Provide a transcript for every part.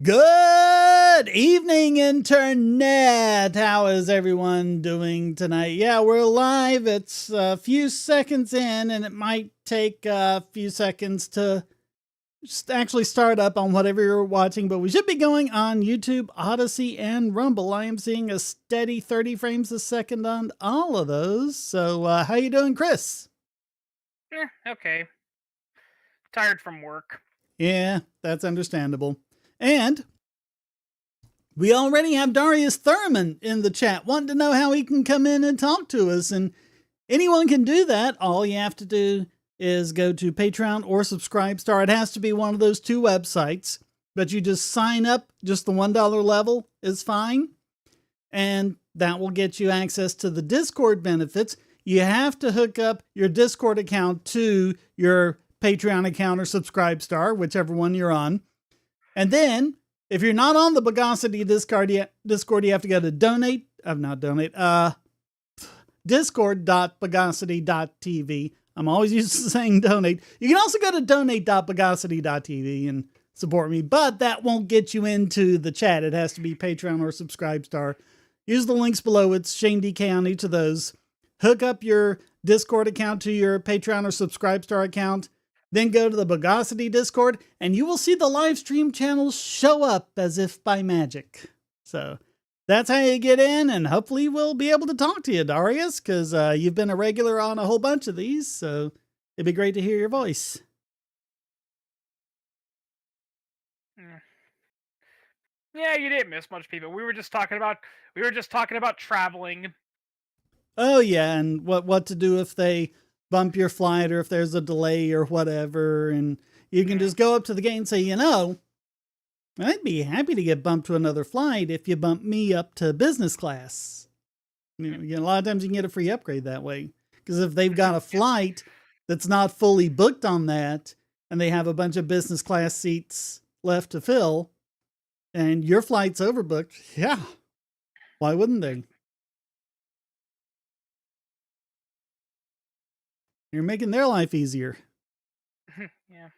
Good evening, Internet. How is everyone doing tonight? Yeah, we're live. It's a few seconds in, and it might take a few seconds to just actually start up on whatever you're watching, but we should be going on YouTube, Odyssey, and Rumble. I am seeing a steady 30 frames a second on all of those. So, how you doing, Chris? Okay. Tired from work. Yeah, that's understandable. And we already have Darius Thurman in the chat wanting to know how he can come in and talk to us. And anyone can do that. All you have to do is go to Patreon or Subscribestar. It has to be one of those two websites, but you just sign up. Just the $1 level is fine. And that will get you access to the Discord benefits. You have to hook up your Discord account to your Patreon account or Subscribestar, whichever one you're on. And then if you're not on the Bogosity Discord, you have to go to discord.bogosity.tv. I'm always used to saying donate. You can also go to donate.bogosity.tv and support me, but that won't get you into the chat. It has to be Patreon or Subscribestar. Use the links below. It's Shane DK on each of those. Hook up your Discord account to your Patreon or Subscribestar account. Then go to the Bogosity Discord, and you will see the live stream channels show up as if by magic. So that's how you get in, and hopefully we'll be able to talk to you, Darius, because you've been a regular on a whole bunch of these, so it'd be great to hear your voice. Yeah, you didn't miss much, people. We were just talking about traveling. Oh yeah, and what to do if they bump your flight or if there's a delay or whatever, and you can just go up to the gate and say, I'd be happy to get bumped to another flight if you bump me up to business class. A lot of times you can get a free upgrade that way. Because if they've got a flight that's not fully booked on that, and they have a bunch of business class seats left to fill, and your flight's overbooked, yeah, why wouldn't they? You're making their life easier. Yeah.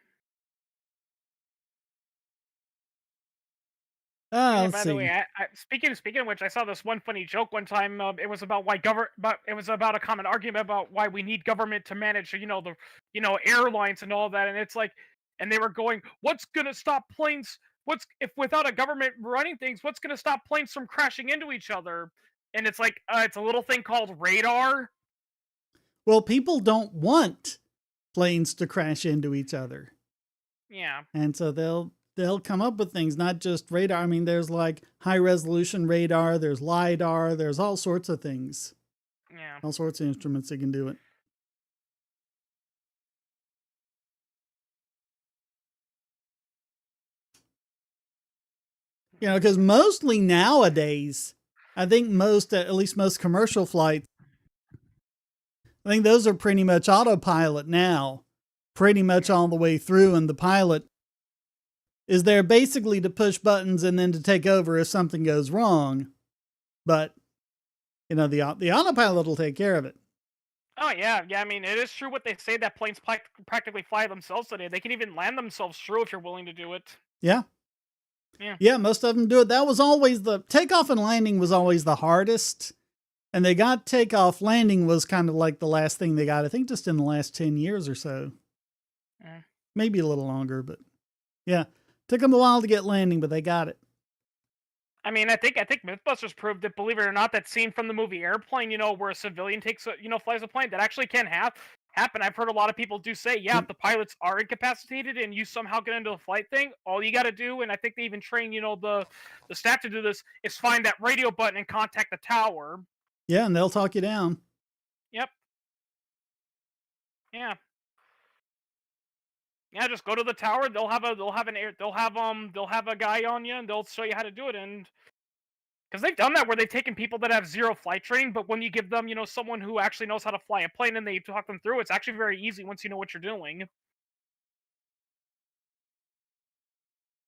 Yeah, Let's by the way, see. speaking of which, I saw this one funny joke one time. It was about it was about a common argument about why we need government to manage, airlines and all that. And it's like, and they were going, "What's gonna stop planes? What's if without a government running things? What's gonna stop planes from crashing into each other?" And it's like, it's a little thing called radar. Well, people don't want planes to crash into each other. Yeah. And so they'll come up with things, not just radar. I mean, there's like high resolution radar, there's LiDAR, there's all sorts of things. Yeah. All sorts of instruments that can do it. Because mostly nowadays, I think at least most commercial flights, I think those are pretty much autopilot now, pretty much all the way through. And the pilot is there basically to push buttons and then to take over if something goes wrong. But, the autopilot will take care of it. Oh yeah, yeah. I mean, it is true what they say that planes practically fly themselves today. They can even land themselves true if you're willing to do it. Yeah. Yeah. Yeah, most of them do it. That was always the takeoff and landing was always the hardest. And they got takeoff landing was kind of like the last thing they got, I think just in the last 10 years or so. Maybe a little longer, but yeah. Took them a while to get landing, but they got it. I mean, I think MythBusters proved that, believe it or not, that scene from the movie Airplane, where a civilian flies a plane, that actually can happen. I've heard a lot of people do say, yeah, if the pilots are incapacitated and you somehow get into the flight thing, all you got to do, and I think they even train, the staff to do this, is find that radio button and contact the tower. Yeah, and they'll talk you down. Yep. Yeah. Yeah, just go to the tower. They'll have a guy on you, and they'll show you how to do it. And because they've done that where they've taken people that have zero flight training, but when you give them, someone who actually knows how to fly a plane and they talk them through, it's actually very easy once you know what you're doing.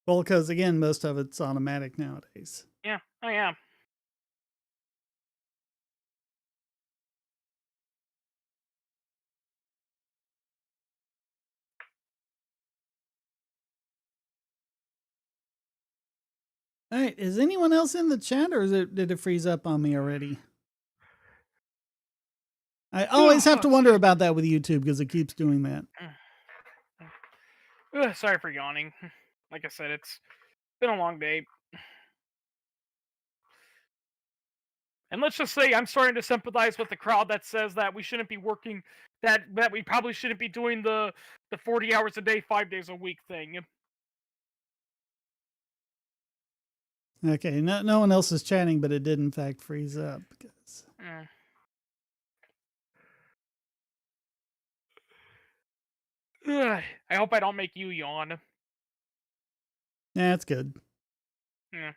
Well, because again, most of it's automatic nowadays. Yeah. Oh yeah. All right, is anyone else in the chat, or did it freeze up on me already? I always have to wonder Excuse me. about that with YouTube because it keeps doing that. Sorry for yawning. Like I said, it's been a long day. And let's just say I'm starting to sympathize with the crowd that says that we shouldn't be working, that we probably shouldn't be doing the 40 hours a day, 5 days a week thing. Okay, no one else is chatting, but it did in fact freeze up. Because... Mm. I hope I don't make you yawn. Yeah, it's good. Yeah.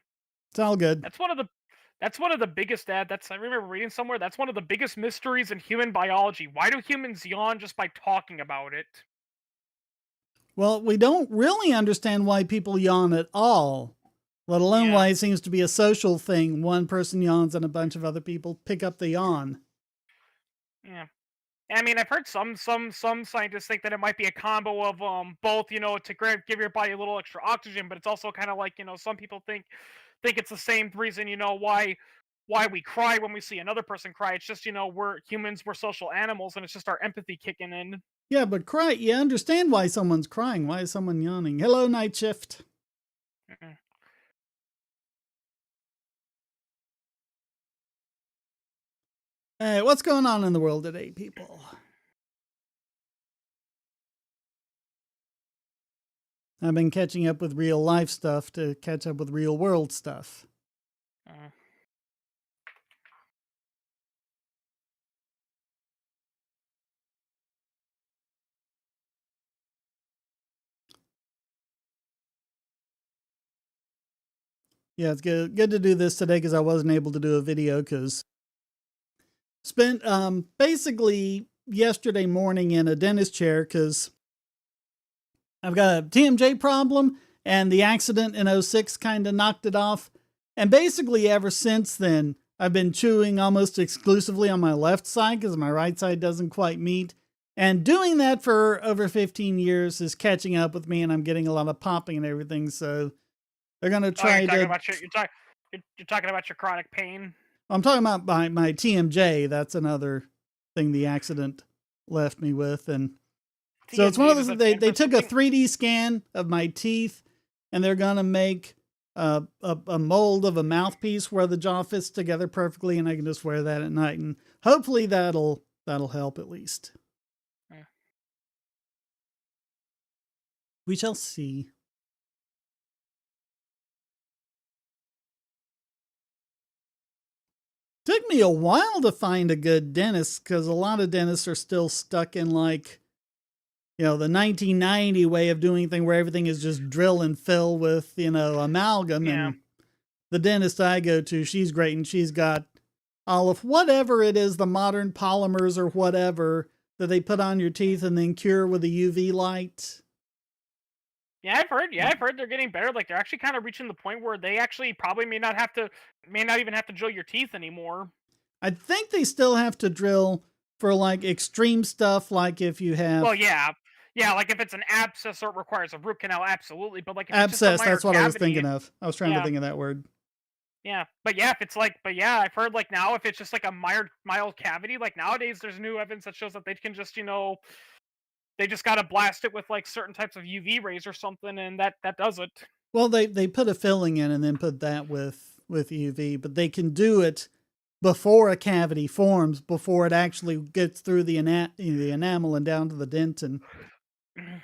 It's all good. That's one of the biggest that's I remember reading somewhere, that's one of the biggest mysteries in human biology. Why do humans yawn just by talking about it? Well, we don't really understand why people yawn at all, let alone Yeah. why it seems to be a social thing. One person yawns and a bunch of other people pick up the yawn. Yeah. I mean, I've heard some scientists think that it might be a combo of both, to give your body a little extra oxygen, but it's also kind of like, some people think it's the same reason, why we cry when we see another person cry. It's just, we're humans, we're social animals, and it's just our empathy kicking in. Yeah, but cry, you understand why someone's crying. Why is someone yawning? Hello, Night Shift. Mm-mm. Hey, what's going on in the world today, people? I've been catching up with real life stuff to catch up with real world stuff. Uh, Yeah, it's good to do this today because I wasn't able to do a video because spent basically yesterday morning in a dentist chair because I've got a TMJ problem and the accident in '06 kind of knocked it off. And basically ever since then, I've been chewing almost exclusively on my left side because my right side doesn't quite meet. And doing that for over 15 years is catching up with me, and I'm getting a lot of popping and everything. So they're going to oh, you're try talking to. about you're talking about your chronic pain. I'm talking about my TMJ. That's another thing the accident left me with. And so it's one TMJ, of does those, that stand they for took a something? 3D scan of my teeth and they're going to make a mold of a mouthpiece where the jaw fits together perfectly. And I can just wear that at night. And hopefully that'll help at least. Yeah. We shall see. Took me a while to find a good dentist because a lot of dentists are still stuck in like, the 1990 way of doing thing where everything is just drill and fill with, amalgam. Yeah. And the dentist I go to, she's great and she's got all of whatever it is, the modern polymers or whatever that they put on your teeth and then cure with a UV light. Yeah, I've heard. Yeah, I've heard they're getting better. Like they're actually kind of reaching the point where they actually probably may not even have to drill your teeth anymore. I think they still have to drill for like extreme stuff, like if you Well, have yeah. Like if it's an abscess or it requires a root canal, absolutely. But like if it's just a abscess. minor That's what I was thinking cavity, of. I was trying to yeah, think of that word. yeah. But yeah, I've heard like now if it's just like a mild cavity, like nowadays there's new evidence that shows that they can just they just gotta blast it with like certain types of UV rays or something, and that does it. Well, they put a filling in and then put that with UV, but they can do it before a cavity forms, before it actually gets through the enamel and down to the dentin.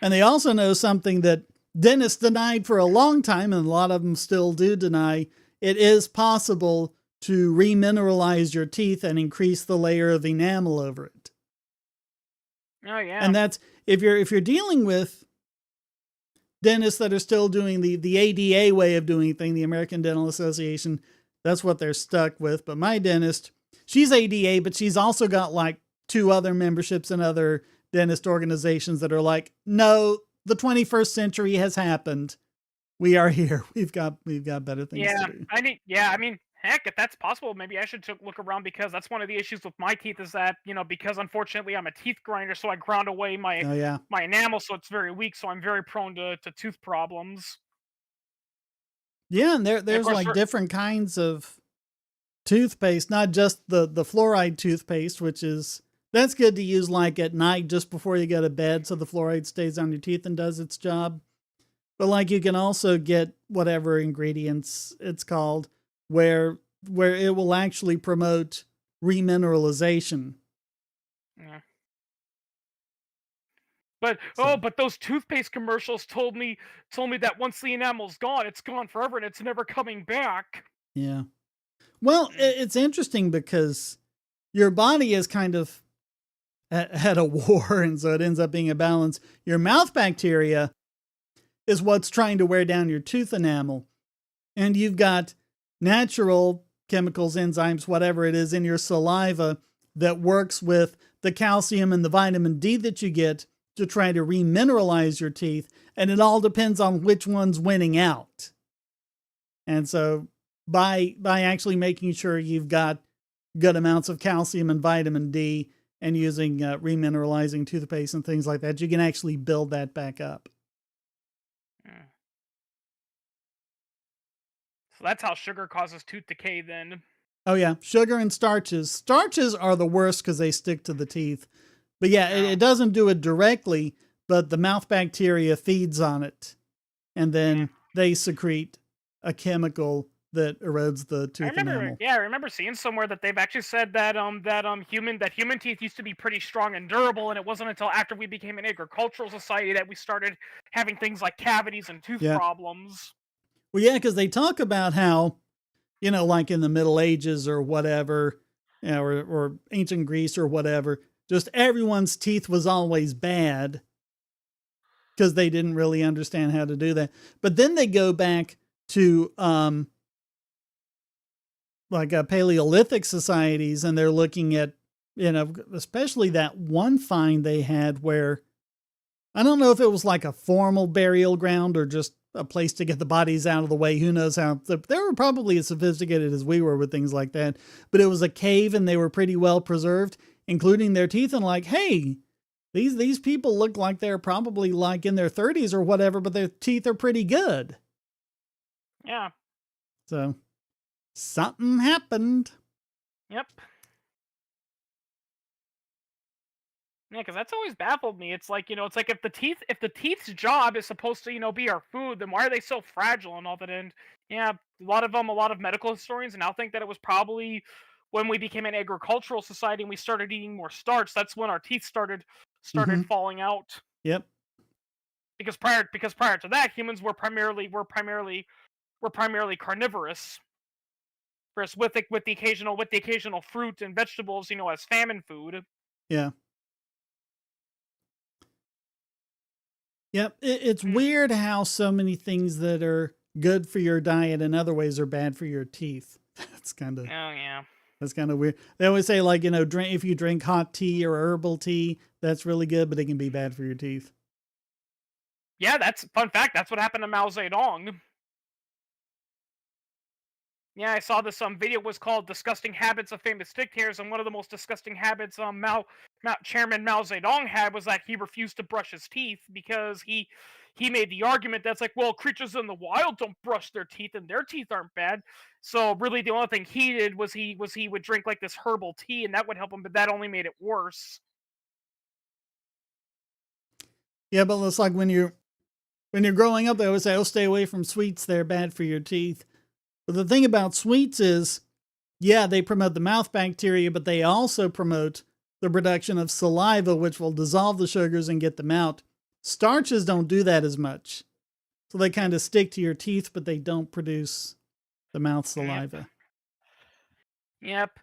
And they also know something that dentists denied for a long time, and a lot of them still do deny. It is possible to remineralize your teeth and increase the layer of enamel over it. Oh yeah. And that's if you're dealing with dentists that are still doing the ADA way of doing things, the American Dental Association, that's what they're stuck with. But my dentist, she's ADA, but she's also got like 2 other memberships in other dentist organizations that are like, no, the 21st century has happened. We are here. We've got better things to Yeah, do. I mean, heck, if that's possible, maybe I should look around because that's one of the issues with my teeth is that, because unfortunately I'm a teeth grinder, so I ground away Oh yeah. my enamel, so it's very weak, so I'm very prone to tooth problems. Yeah, and And of there's course, like different kinds of toothpaste, not just the fluoride toothpaste, which is that's good to use like at night just before you go to bed so the fluoride stays on your teeth and does its job. But like you can also get whatever ingredients it's called where it will actually promote remineralization. yeah. But So, but those toothpaste commercials told me that once the enamel's gone, it's gone forever and it's never coming back. yeah. Well, Mm, it's interesting because your body is kind of at a war, and so it ends up being a balance. Your mouth bacteria is what's trying to wear down your tooth enamel. And you've got natural chemicals, enzymes, whatever it is in your saliva that works with the calcium and the vitamin D that you get to try to remineralize your teeth. And it all depends on which one's winning out. And so by actually making sure you've got good amounts of calcium and vitamin D and using remineralizing toothpaste and things like that, you can actually build that back up. mm. So that's how sugar causes tooth decay then. Oh yeah, sugar and starches. Starches are the worst because they stick to the teeth. But yeah, Yeah. it doesn't do it directly, but the mouth bacteria feeds on it, and Yeah. then they secrete a chemical that erodes the tooth enamel. I remember seeing somewhere that they've actually said that human teeth used to be pretty strong and durable, and it wasn't until after we became an agricultural society that we started having things like cavities and tooth Yeah. problems. Well, yeah, because they talk about how, like in the Middle Ages or whatever, or ancient Greece or whatever, just everyone's teeth was always bad because they didn't really understand how to do that. But then they go back to like Paleolithic societies, and they're looking at, especially that one find they had where I don't know if it was like a formal burial ground or just a place to get the bodies out of the way. Who knows how? They were probably as sophisticated as we were with things like that. But it was a cave, and they were pretty well preserved, including their teeth. And like, hey, these people look like they're probably like in their 30s or whatever, but their teeth are pretty good. Yeah. So something happened. Yep. Yeah, because that's always baffled me. It's like, it's like if the teeth's job is supposed to, be our food, then why are they so fragile and all that? And yeah, a lot of medical historians now think that it was probably when we became an agricultural society and we started eating more starch. That's when our teeth started Mm-hmm. falling out. Yep. Because prior to that, humans were primarily carnivorous. First, with the occasional fruit and vegetables, as famine food. Yeah. Yep. It's Mm. weird how so many things that are good for your diet in other ways are bad for your teeth. That's kind of Oh yeah. that's kind of weird. They always say like, drink if you drink hot tea or herbal tea, that's really good, but it can be bad for your teeth. Yeah, that's fun fact. That's what happened to Mao Zedong. Yeah, I saw this video was called "Disgusting Habits of Famous Dictators," and one of the most disgusting habits Chairman Mao Zedong had was that he refused to brush his teeth because he made the argument that's like, well, creatures in the wild don't brush their teeth and their teeth aren't bad. So really, the only thing he did was he would drink like this herbal tea and that would help him, but that only made it worse. Yeah, but it's like when you're growing up, they always say, "Oh, stay away from sweets; they're bad for your teeth." But the thing about sweets is, yeah, they promote the mouth bacteria, but they also promote the production of saliva, which will dissolve the sugars and get them out. Starches don't do that as much. So they kind of stick to your teeth, but they don't produce the mouth Yep, saliva. yep,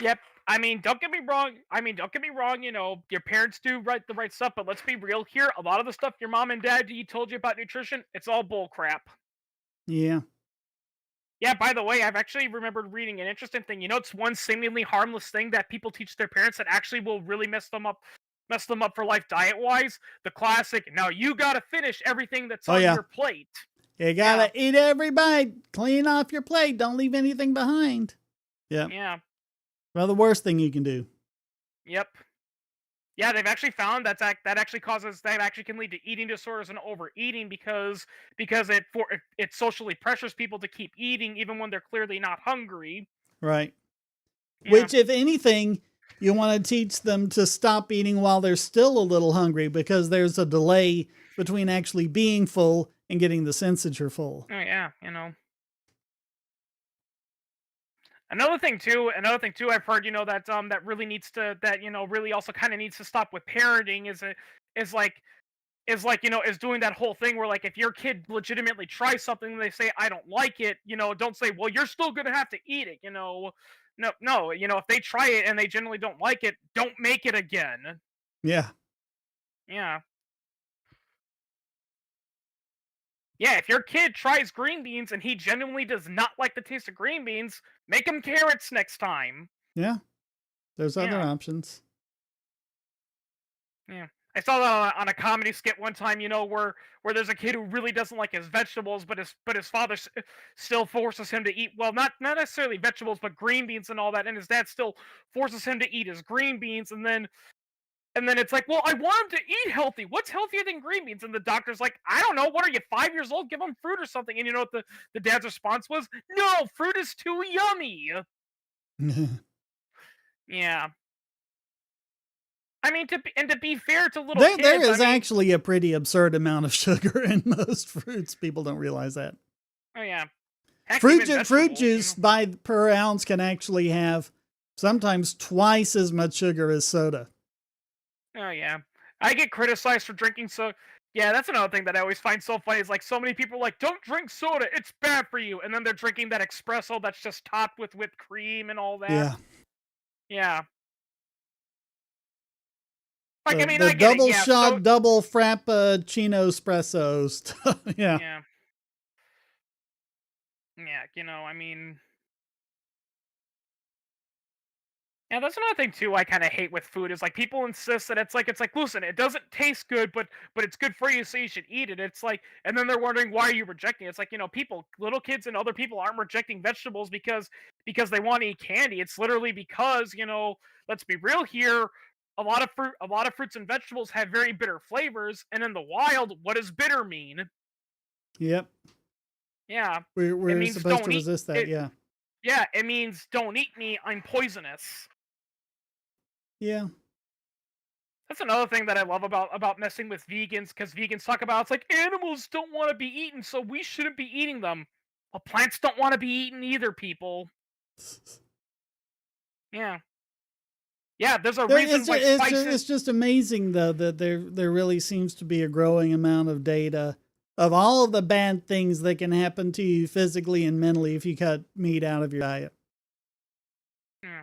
yep. Don't get me wrong. Your parents do the right stuff, but let's be real here. A lot of the stuff your mom and dad told you about nutrition, it's all bull crap. Yeah. Yeah, by the way, I've actually remembered reading an interesting thing. It's one seemingly harmless thing that people teach their parents that actually will really mess them up for life diet wise. The classic, now you gotta finish everything that's Oh, on yeah. your plate. You Yeah, gotta eat every bite. Clean off your plate. Don't leave anything behind. Yep. yeah, Well, the worst thing you can do. yep. Yeah, they've actually found that actually can lead to eating disorders and overeating because it socially pressures people to keep eating even when they're clearly not hungry. Right. Yeah. Which, if anything, you want to teach them to stop eating while they're still a little hungry, because there's a delay between actually being full and getting the sense that you're full. Oh yeah, Another thing too, I've heard, that really needs to that really also kind of needs to stop with parenting is like is doing that whole thing where, like, if your kid legitimately tries something and they say I don't like it, don't say, well, you're still gonna have to eat it. No, no, if they try it and they generally don't like it, don't make it again. Yeah. Yeah. Yeah, if your kid tries green beans and he genuinely does not like the taste of green beans, make him carrots next time. Yeah. There's other Yeah. options. Yeah. I saw that on a comedy skit one time, where there's a kid who really doesn't like his vegetables, but his father still forces him to eat, well, not necessarily vegetables, but green beans and all that, and his dad still forces him to eat his green beans, and then it's like, well, I want him to eat healthy. What's healthier than green beans? And the doctor's like, I don't know. What are you, 5 years old? Give him fruit or something. And you know what the dad's response was? No, fruit is too yummy. Yeah. I mean, to be fair to little There kids, I is mean, actually a pretty absurd amount of sugar in most fruits. People don't realize that. oh yeah. Heck, Fruit, even fruit vegetables, juice by per ounce can actually have sometimes twice as much sugar as soda. Oh yeah. I get criticized for drinking so yeah, that's another thing that I always find so funny is, like, so many people are like, don't drink soda, it's bad for you. And then they're drinking that espresso that's just topped with whipped cream and all that. Yeah. Yeah. Like, I mean, The I get it. double Yeah, so shot, double frappuccino espresso stuff. Yeah. yeah. Yeah, I mean, yeah, that's another thing too I kind of hate with food is, like, people insist that it's like listen, it doesn't taste good, but it's good for you, so you should eat it. It's like, and then they're wondering why are you rejecting it. It's like, people, little kids and other people aren't rejecting vegetables because they want to eat candy. It's literally because, let's be real here, a lot of fruits and vegetables have very bitter flavors, and in the wild, what does bitter mean? Yep. Yeah, it We're means supposed to don't eat resist that. it. Yeah. Yeah, it means don't eat me. I'm poisonous. Yeah. That's another thing that I love about messing with vegans, because vegans talk about it's like animals don't want to be eaten, so we shouldn't be eating them. Well, plants don't want to be eaten either, people. Yeah, yeah. There's a reason why It's spices. just amazing though that there really seems to be a growing amount of data of all of the bad things that can happen to you physically and mentally if you cut meat out of your diet. Hmm.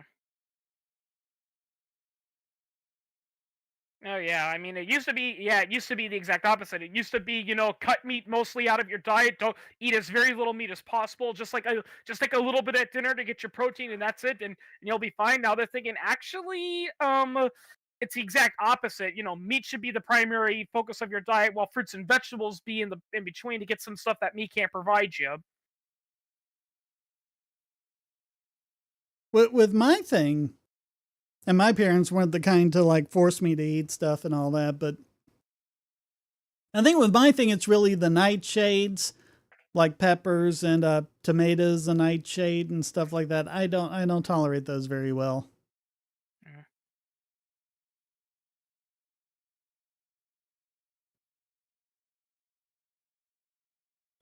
Oh yeah, I mean, it used to be the exact opposite. It used to be, cut meat mostly out of your diet. Don't eat as very little meat as possible. Just like a little bit at dinner to get your protein, and that's it, and you'll be fine. Now they're thinking, actually, it's the exact opposite. Meat should be the primary focus of your diet, while fruits and vegetables be in between to get some stuff that meat can't provide you. With my thing, and my parents weren't the kind to like force me to eat stuff and all that, but I think with my thing, it's really the nightshades, like peppers and tomatoes, a nightshade and stuff like that. I don't tolerate those very well. Mm.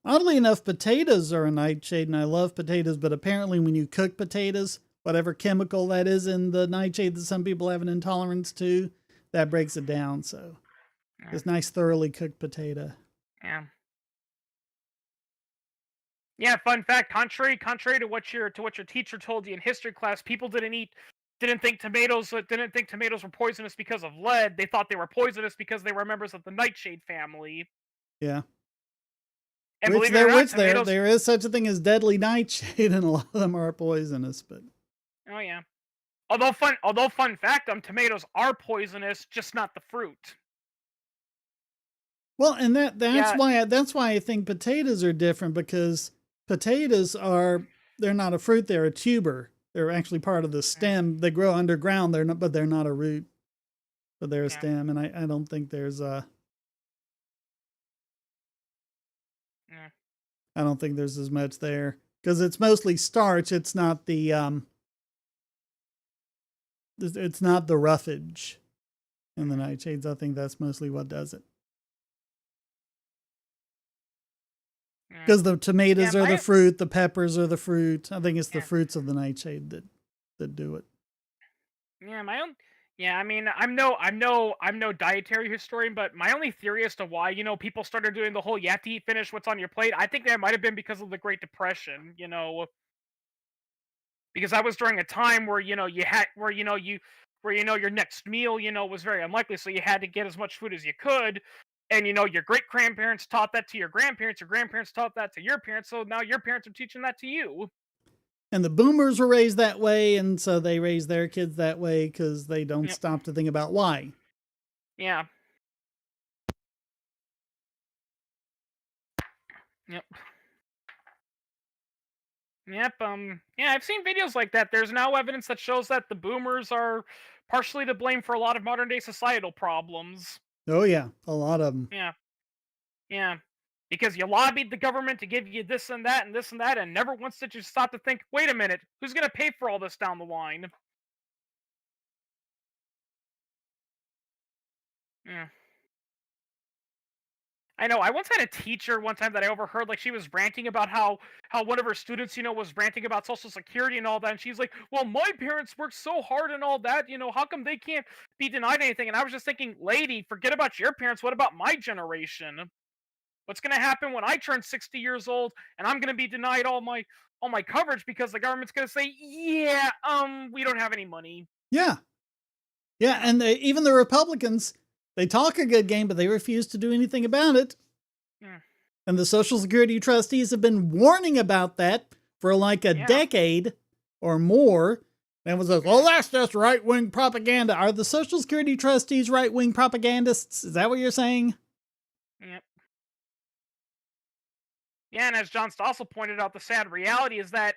Oddly enough, potatoes are a nightshade, and I love potatoes. But apparently, when you cook potatoes, whatever chemical that is in the nightshade that some people have an intolerance to, that breaks it down. So, Yeah, this nice, thoroughly cooked potato. yeah. Yeah, fun fact, contrary to what your teacher told you in history class, people didn't think tomatoes were poisonous because of lead. They thought they were poisonous because they were members of the nightshade family. Yeah. And believe it or not, tomatoes. There is such a thing as deadly nightshade, and a lot of them are poisonous. But Oh yeah. Although fun fact, tomatoes are poisonous, just not the fruit. well, and Yeah. that's why I think potatoes are different, because potatoes are, they're not a fruit, they're a tuber. They're actually part of the Mm. stem. They grow underground. They're not, but they're not a root. for their Yeah. stem, and I don't think there's Yeah. I don't think there's as much there because it's mostly starch. It's not the it's not the roughage in the nightshades. I think that's mostly what does it. Yeah. Because the tomatoes Yeah, are the fruit, the peppers are the fruit. I think it's the Yeah. fruits of the nightshade that do it. Yeah, my own. Yeah, I mean, I'm no dietary historian, but my only theory as to why people started doing the whole you have to eat finish what's on your plate. I think that might have been because of the Great Depression. Because that was during a time where you had where your next meal was very unlikely, so you had to get as much food as you could. And your great grandparents taught that to your grandparents taught that to your parents, so now your parents are teaching that to you. And the boomers were raised that way, and so they raise their kids that way because they don't Yep. stop to think about why. Yeah. Yep. Yep. Yeah, I've seen videos like that. There's now evidence that shows that the boomers are partially to blame for a lot of modern day societal problems. Oh yeah, a lot of them. Yeah. Yeah. Because you lobbied the government to give you this and that and this and that, and never once did you stop to think, wait a minute, who's going to pay for all this down the line? Yeah. I know. I once had a teacher one time that I overheard, like she was ranting about how one of her students, was ranting about Social Security and all that, and she's like, "Well, my parents worked so hard and all that, how come they can't be denied anything?" And I was just thinking, lady, forget about your parents. What about my generation? What's going to happen when I turn 60 years old and I'm going to be denied all my coverage because the government's going to say, "Yeah, we don't have any money." Yeah, yeah, and even the Republicans, they talk a good game, but they refuse to do anything about it. Yeah. And the Social Security trustees have been warning about that for like a decade or more. And was like, oh, that's just right-wing propaganda. Are the Social Security trustees right-wing propagandists? Is that what you're saying? Yep. Yeah, and as John Stossel pointed out, the sad reality is that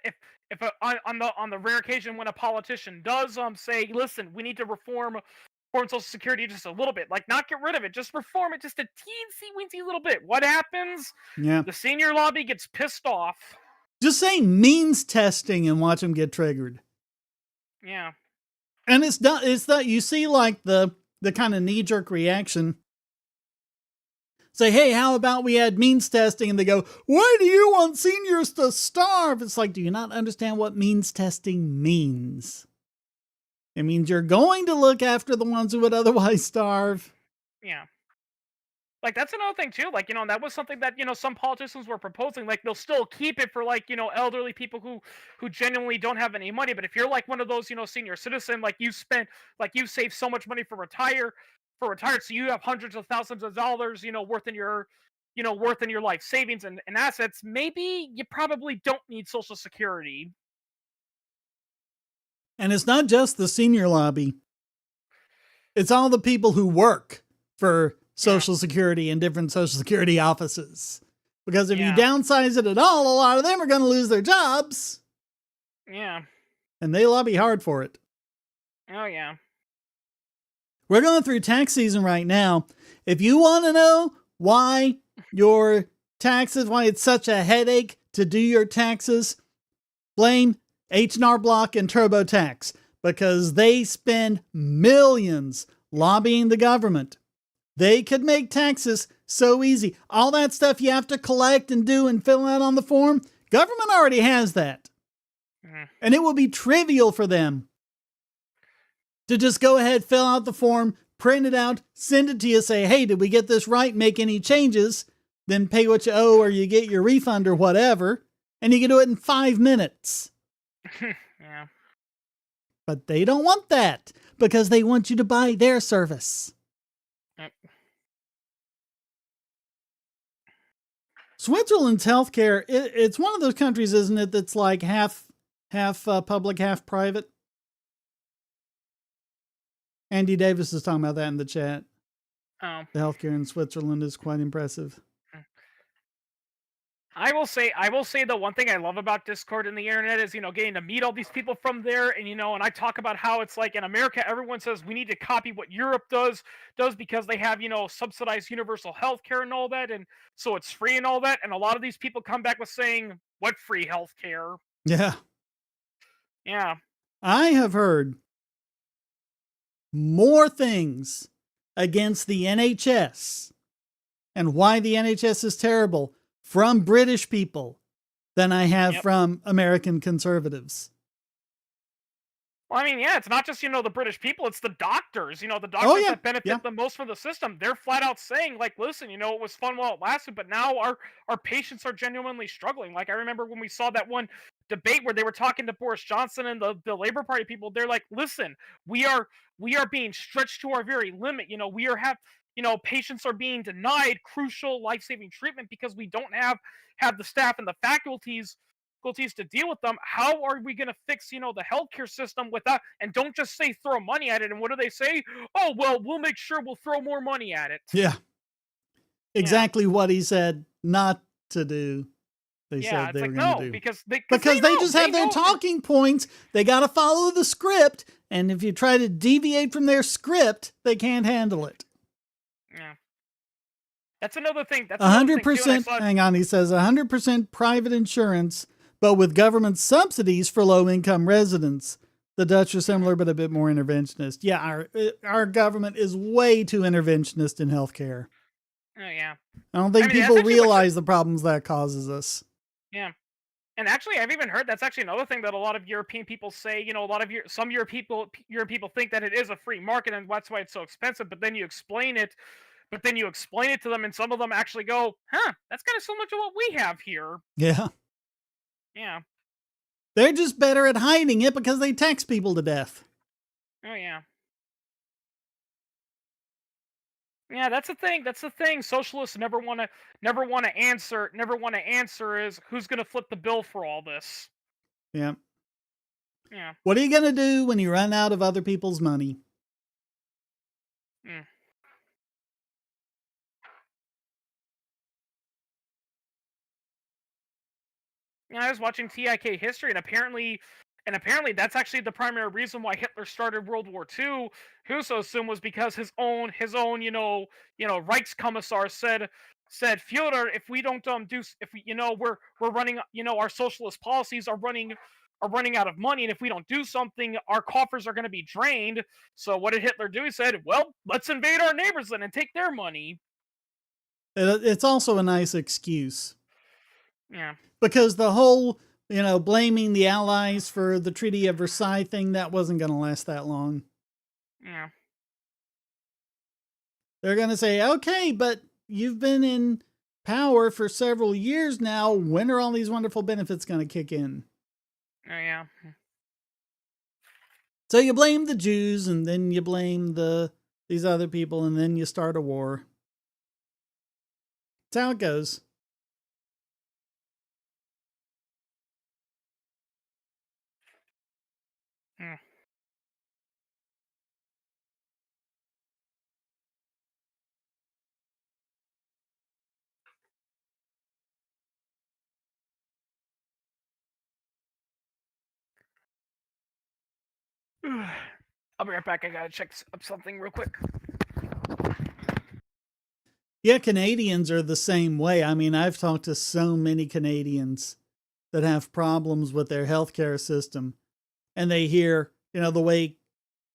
on the rare occasion when a politician does say, "Listen, we need to reform Social Security just a little bit," like not get rid of it, just reform it just a teensy weensy little bit, what happens? Yeah. The senior lobby gets pissed off. Just say means testing and watch them get triggered. Yeah. And it's that you see like the kind of knee-jerk reaction. Say, hey, how about we add means testing? And they go, why do you want seniors to starve? It's like, do you not understand what means testing means? It means you're going to look after the ones who would otherwise starve. Yeah. Like that's another thing too. Like and that was something that some politicians were proposing. Like they'll still keep it for like elderly people who genuinely don't have any money. But if you're like one of those senior citizen, like you save so much money for retired, so you have hundreds of thousands of dollars worth in your life savings and assets. Maybe you probably don't need Social Security. And it's not just the senior lobby. It's all the people who work for Social Security and different Social Security offices. Because if you downsize it at all, a lot of them are going to lose their jobs. Yeah. And they lobby hard for it. Oh, yeah. We're going through tax season right now. If you want to know why your taxes, why it's such a headache to do your taxes, blame H&R Block and TurboTax because they spend millions lobbying the government. They could make taxes so easy. All that stuff you have to collect and do and fill out on the form, government already has that. Mm-hmm. And it will be trivial for them to just go ahead, fill out the form, print it out, send it to you, say, hey, did we get this right? Make any changes, then pay what you owe or you get your refund or whatever. And you can do it in 5 minutes. Yeah. But they don't want that because they want you to buy their service. Yep. Switzerland's healthcare, it's one of those countries, isn't it, that's like half public, half private? Andy Davis is talking about that in the chat. Oh. The healthcare in Switzerland is quite impressive. I will say the one thing I love about Discord and the internet is, getting to meet all these people from there, and and I talk about how it's like in America, everyone says we need to copy what Europe does because they have, subsidized universal health care and all that, and so it's free and all that, and a lot of these people come back with saying, "What free health care?" Yeah. Yeah. I have heard more things against the NHS and why the NHS is terrible from British people than I have Yep. from American conservatives. Well, I mean, yeah, it's not just, the British people, it's the doctors, the Oh, doctors yeah. that benefit Yeah. the most from the system. They're flat out saying, like, listen, it was fun while it lasted, but now our patients are genuinely struggling. Like, I remember when we saw that one debate where they were talking to Boris Johnson and the Labor Party people, they're like, listen, we are we are being stretched to our very limit. We are have patients are being denied crucial life-saving treatment because we don't have the staff and the faculties to deal with them. How are we going to fix, the healthcare system without? And don't just say throw money at it. And what do they say? Oh well, we'll make sure we'll throw more money at it. Yeah. Yeah, Exactly what he said not to do. They yeah. said It's they were like going to no, do. because they Because they just they have their know. talking points. They got to follow the script. And if you try to deviate from their script, they can't handle it. Yeah, that's another thing. That's another thing too. And I 100%, saw. hang on, he says 100% private insurance, but with government subsidies for low income residents. The Dutch are similar, but a bit more interventionist. Yeah, our government is way too interventionist in healthcare. Oh yeah. I don't think I mean, that's people actually what. realize the problems that causes us. Yeah. And actually, I've even heard that's actually another thing that a lot of European people say. A lot of some European people think that it is a free market and that's why it's so expensive. But then you explain it. But then you explain it to them, and some of them actually go, "Huh, that's kind of similar to what we have here." Yeah. Yeah. They're just better at hiding it because they tax people to death. Oh yeah. Yeah, that's the thing. That's the thing. Socialists never want to answer is who's going to flip the bill for all this. Yeah. Yeah. What are you going to do when you run out of other people's money? Mm. Yeah, I was watching TIK history, and apparently that's actually the primary reason why Hitler started World War II. Who so soon was because his own Reichskommissar said Führer, if we don't if we we're running our socialist policies are running out of money, and if we don't do something, our coffers are going to be drained. So what did Hitler do? He said, "Well, let's invade our neighbors then and take their money." It's also a nice excuse. Yeah. Because the whole, blaming the Allies for the Treaty of Versailles thing, that wasn't going to last that long. Yeah. They're going to say, okay, but you've been in power for several years now. When are all these wonderful benefits going to kick in? Oh yeah. So you blame the Jews, and then you blame these other people, and then you start a war. That's how it goes. Yeah. I'll be right back. I gotta check up something real quick. Yeah, Canadians are the same way. I mean, I've talked to so many Canadians that have problems with their healthcare system, and they hear, the way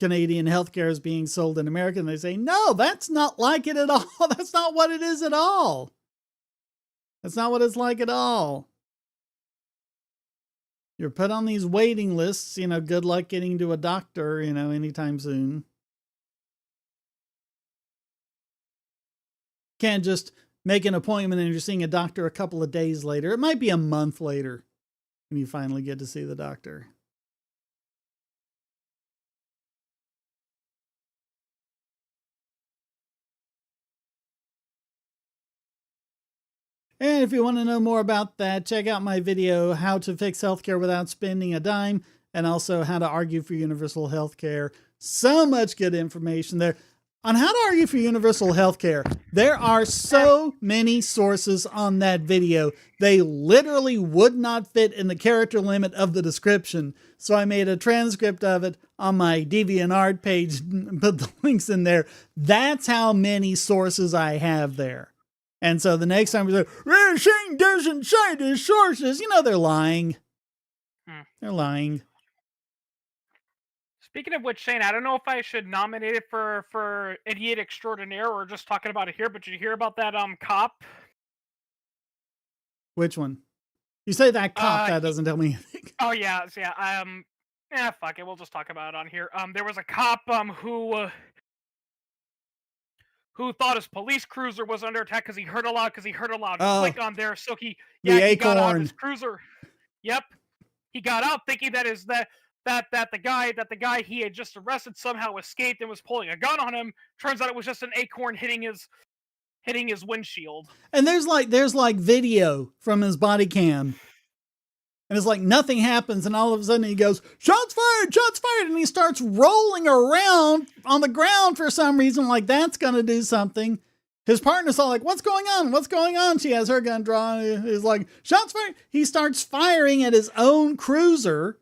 Canadian healthcare is being sold in America, and they say, no, that's not like it at all. That's not what it is at all. That's not what it's like at all. You're put on these waiting lists, good luck getting to a doctor, anytime soon. Can't just make an appointment and you're seeing a doctor a couple of days later. It might be a month later when you finally get to see the doctor. And if you want to know more about that, check out my video, How to Fix Healthcare Without Spending a Dime, and also How to Argue for Universal Healthcare. So much good information there. on how to argue for universal health care, there are so many sources on that video. They literally would not fit in the character limit of the description. So I made a transcript of it on my DeviantArt page, put the links in there. That's how many sources I have there. And so the next time we say, Shane doesn't cite his sources, you know, they're lying. They're lying. Speaking of which, Shane, I don't know if I should nominate it for idiot extraordinaire or just talking about it here. But did you hear about that cop? Which one? You say that cop, that doesn't tell me anything. Oh yeah. Fuck it. We'll just talk about it on here. There was a cop who thought his police cruiser was under attack because he heard a loud click on there. So he got out of his cruiser. Yep. He got out thinking that the guy he had just arrested somehow escaped and was pulling a gun on him. Turns out it was just an acorn hitting his windshield. And there's like video from his body cam. And it's like nothing happens, and all of a sudden he goes, shots fired, and he starts rolling around on the ground for some reason, like that's gonna do something. His partner's all like, what's going on? She has her gun drawn. He's like, shots fired. He starts firing at his own cruiser.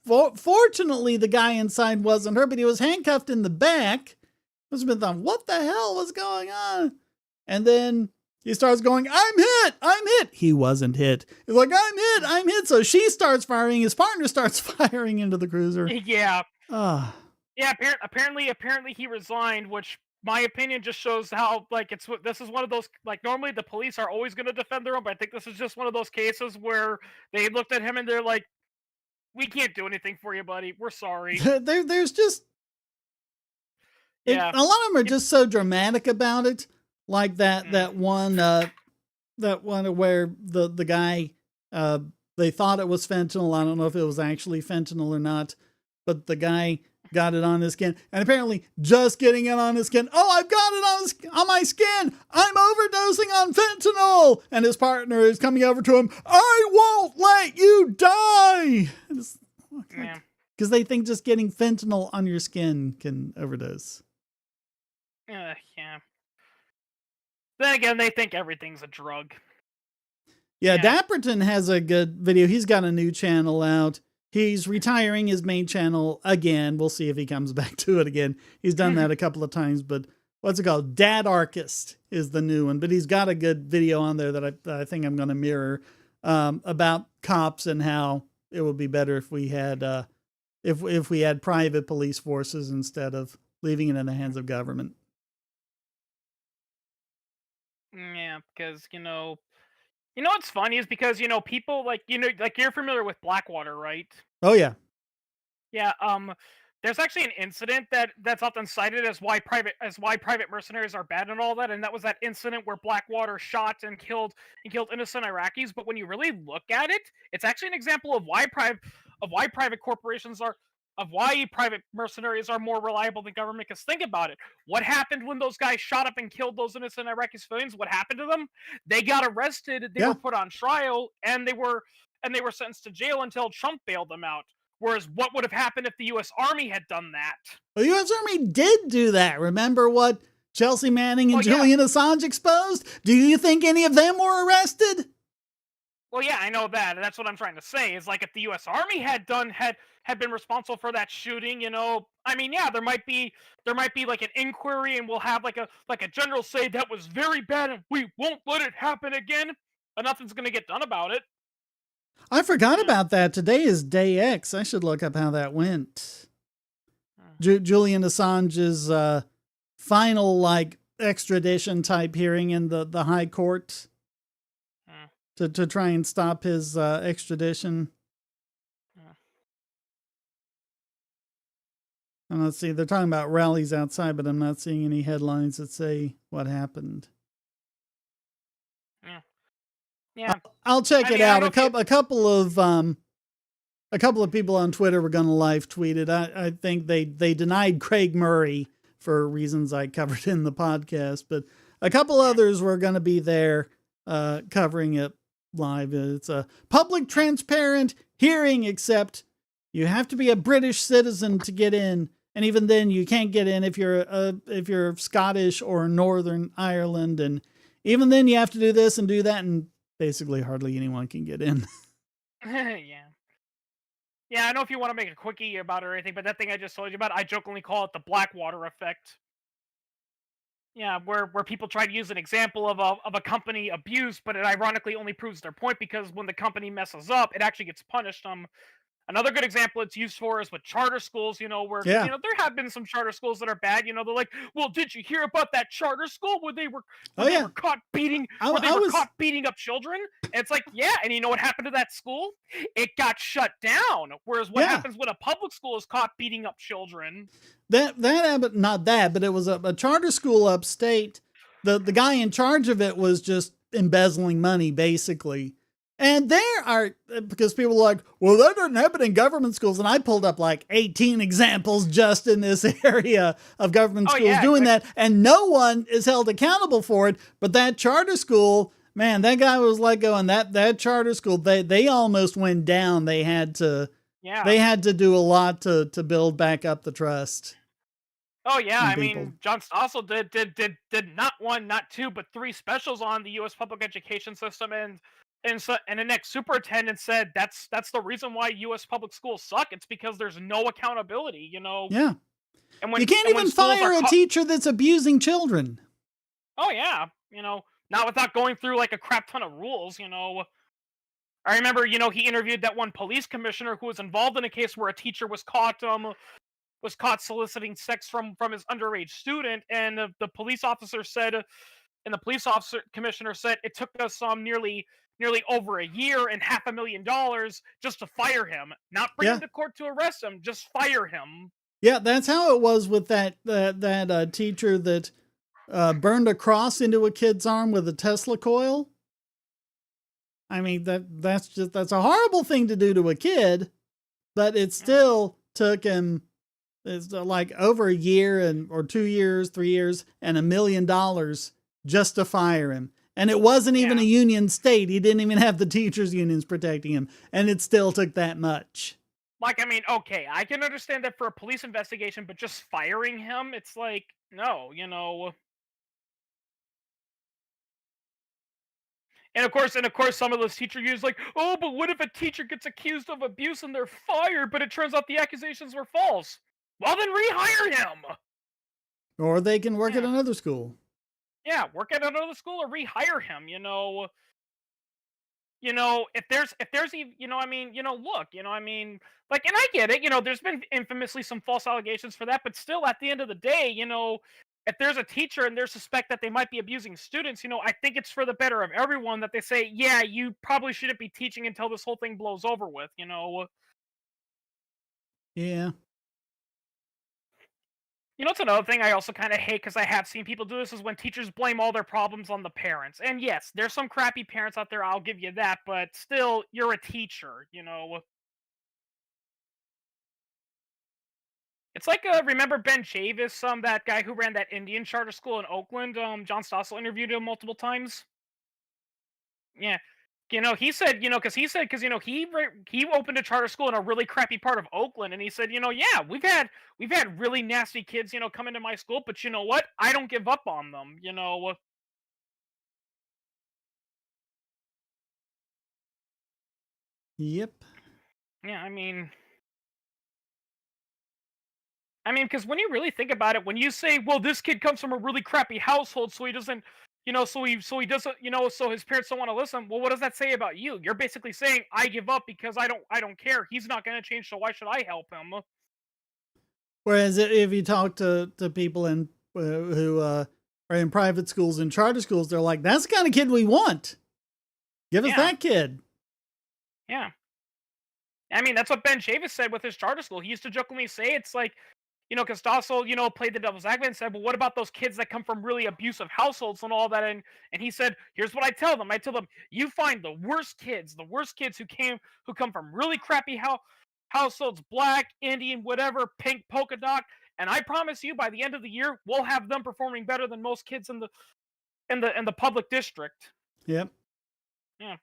Fortunately, the guy inside wasn't hurt, but he was handcuffed in the back. Must have been thought, what the hell was going on? And then he starts going, I'm hit. He wasn't hit. He's like, I'm hit. So she starts firing. His partner starts firing into the cruiser. Yeah. Yeah, apparently he resigned, which my opinion just shows how, like, this is one of those, like, normally the police are always going to defend their own, but I think this is just one of those cases where they looked at him and they're like, we can't do anything for you, buddy. We're sorry. There's just... a lot of them are just so dramatic about it. Like that one where the guy, they thought it was fentanyl. I don't know if it was actually fentanyl or not, but the guy got it on his skin, and apparently just getting it on his skin. Oh, I've got it on my skin. I'm overdosing on fentanyl. And his partner is coming over to him. I won't let you die. Because they think just getting fentanyl on your skin can overdose. Yeah. Then again, they think everything's a drug. Yeah, Dapperton has a good video. He's got a new channel out. He's retiring his main channel again. We'll see if he comes back to it again. He's done that a couple of times, but what's it called? Dadarchist is the new one. But he's got a good video on there that I think I'm going to mirror about cops and how it would be better if we had if we had private police forces instead of leaving it in the hands of government. Yeah, because what's funny is because people like you're familiar with Blackwater, right? Oh yeah. Yeah. There's actually an incident that's often cited as why private mercenaries are bad and all that, and that was that incident where Blackwater shot and killed innocent Iraqis. But when you really look at it, it's actually an example of why private mercenaries are more reliable than government. Because think about it. What happened when those guys shot up and killed those innocent Iraqi civilians? What happened to them? They got arrested, they were put on trial, and they were sentenced to jail until Trump bailed them out. Whereas what would have happened if the U.S. Army had done that? Well, the U.S. Army did do that. Remember what Chelsea Manning and Julian Assange exposed? Do you think any of them were arrested? Well, yeah, I know that. That's what I'm trying to say. Is like if the U.S. Army had been responsible for that shooting, I mean, yeah, there might be like an inquiry, and we'll have like a general say that was very bad, and we won't let it happen again. But nothing's gonna get done about it. I forgot about that. Today is Day X. I should look up how that went. Julian Assange's final extradition type hearing in the high court to try and stop his extradition. And let's see, they're talking about rallies outside, but I'm not seeing any headlines that say what happened. Yeah. I'll check it out. A couple of people on Twitter were going to live tweet it. I think they denied Craig Murray for reasons I covered in the podcast, but a couple others were going to be there covering it live. It's a public, transparent hearing, except you have to be a British citizen to get in, and even then you can't get in if you're Scottish or Northern Ireland, and even then you have to do this and do that, and basically hardly anyone can get in. Yeah. Yeah, I know if you want to make a quickie about it or anything, but that thing I just told you about, I jokingly call it the Blackwater effect. Yeah, where people try to use an example of a company abuse, but it ironically only proves their point because when the company messes up, it actually gets punished. Another good example it's used for is with charter schools, where because Yeah. there have been some charter schools that are bad. They're like, well, did you hear about that charter school where they were Oh yeah. I was. caught beating up children? And it's like, yeah, and you know what happened to that school? It got shut down. Whereas what Yeah. happens when a public school is caught beating up children? That not that, but it was a charter school upstate. The guy in charge of it was just embezzling money, basically. And there are, because people are like, well, that doesn't happen in government schools. And I pulled up like 18 examples just in this area of government Oh schools yeah, doing that. And no one is held accountable for it. But that charter school, man, that guy was let go. And that charter school, they almost went down. yeah. They had to do a lot to build back up the trust Oh yeah, in I people. mean, John Stossel did not one, not two, but three specials on the U.S. public education system, and the next superintendent said that's the reason why U.S. public schools suck. It's because there's no accountability, Yeah. and You can't when even schools are fire a caught. teacher that's abusing children. Oh yeah, not without going through like a crap ton of rules. I remember, he interviewed that one police commissioner who was involved in a case where a teacher was caught soliciting sex from his underage student, and the police officer said, and the police officer commissioner said it took us nearly over a year and $500,000 just to fire him, not bring Yeah. him to court to arrest him, just fire him. Yeah, that's how it was with that teacher that burned a cross into a kid's arm with a Tesla coil. I mean, that's a horrible thing to do to a kid, but it still took him, it's like over a year or 2 years, 3 years, and $1 million just to fire him. And it wasn't even Yeah. a union state. He didn't even have the teachers unions protecting him. And it still took that much. Like, I mean, okay, I can understand that for a police investigation, but just firing him, it's like, no. And of course, some of those teacher unions like, oh, but what if a teacher gets accused of abuse and they're fired, but it turns out the accusations were false? Well, then rehire him. Or they can work at Yeah, another school. yeah, work at another school or rehire him. If there's even, I mean, look, I mean, like, and I get it. There's been infamously some false allegations for that, but still, at the end of the day, if there's a teacher and they suspect that they might be abusing students, I think it's for the better of everyone that they say, yeah, you probably shouldn't be teaching until this whole thing blows over with. Yeah. It's another thing I also kind of hate because I have seen people do this is when teachers blame all their problems on the parents. And yes, there's some crappy parents out there, I'll give you that, but still, you're a teacher. It's like, remember Ben Chavis, that guy who ran that Indian charter school in Oakland? John Stossel interviewed him multiple times. Yeah, he said, because he opened a charter school in a really crappy part of Oakland, and he said, yeah, we've had really nasty kids, come into my school, but you know what? I don't give up on them. Yep. Yeah, because when you really think about it, when you say, "Well, this kid comes from a really crappy household, so he doesn't, so he doesn't, so his parents don't want to listen." Well, what does that say about you? You're basically saying, "I give up because I don't care. He's not going to change, so why should I help him?" Whereas if you talk to people who are in private schools and charter schools, they're like, that's the kind of kid we want. Give us Yeah, that kid. yeah. That's what Ben Chavis said with his charter school. He used to jokingly say, "It's like, because Stossel, played the devil's advocate and said, well, what about those kids that come from really abusive households and all that?" And he said, here's what I tell them. I tell them, you find the worst kids who come from really crappy households, black, Indian, whatever, pink, polka dot, and I promise you, by the end of the year, we'll have them performing better than most kids in the public district. Yep. Yeah.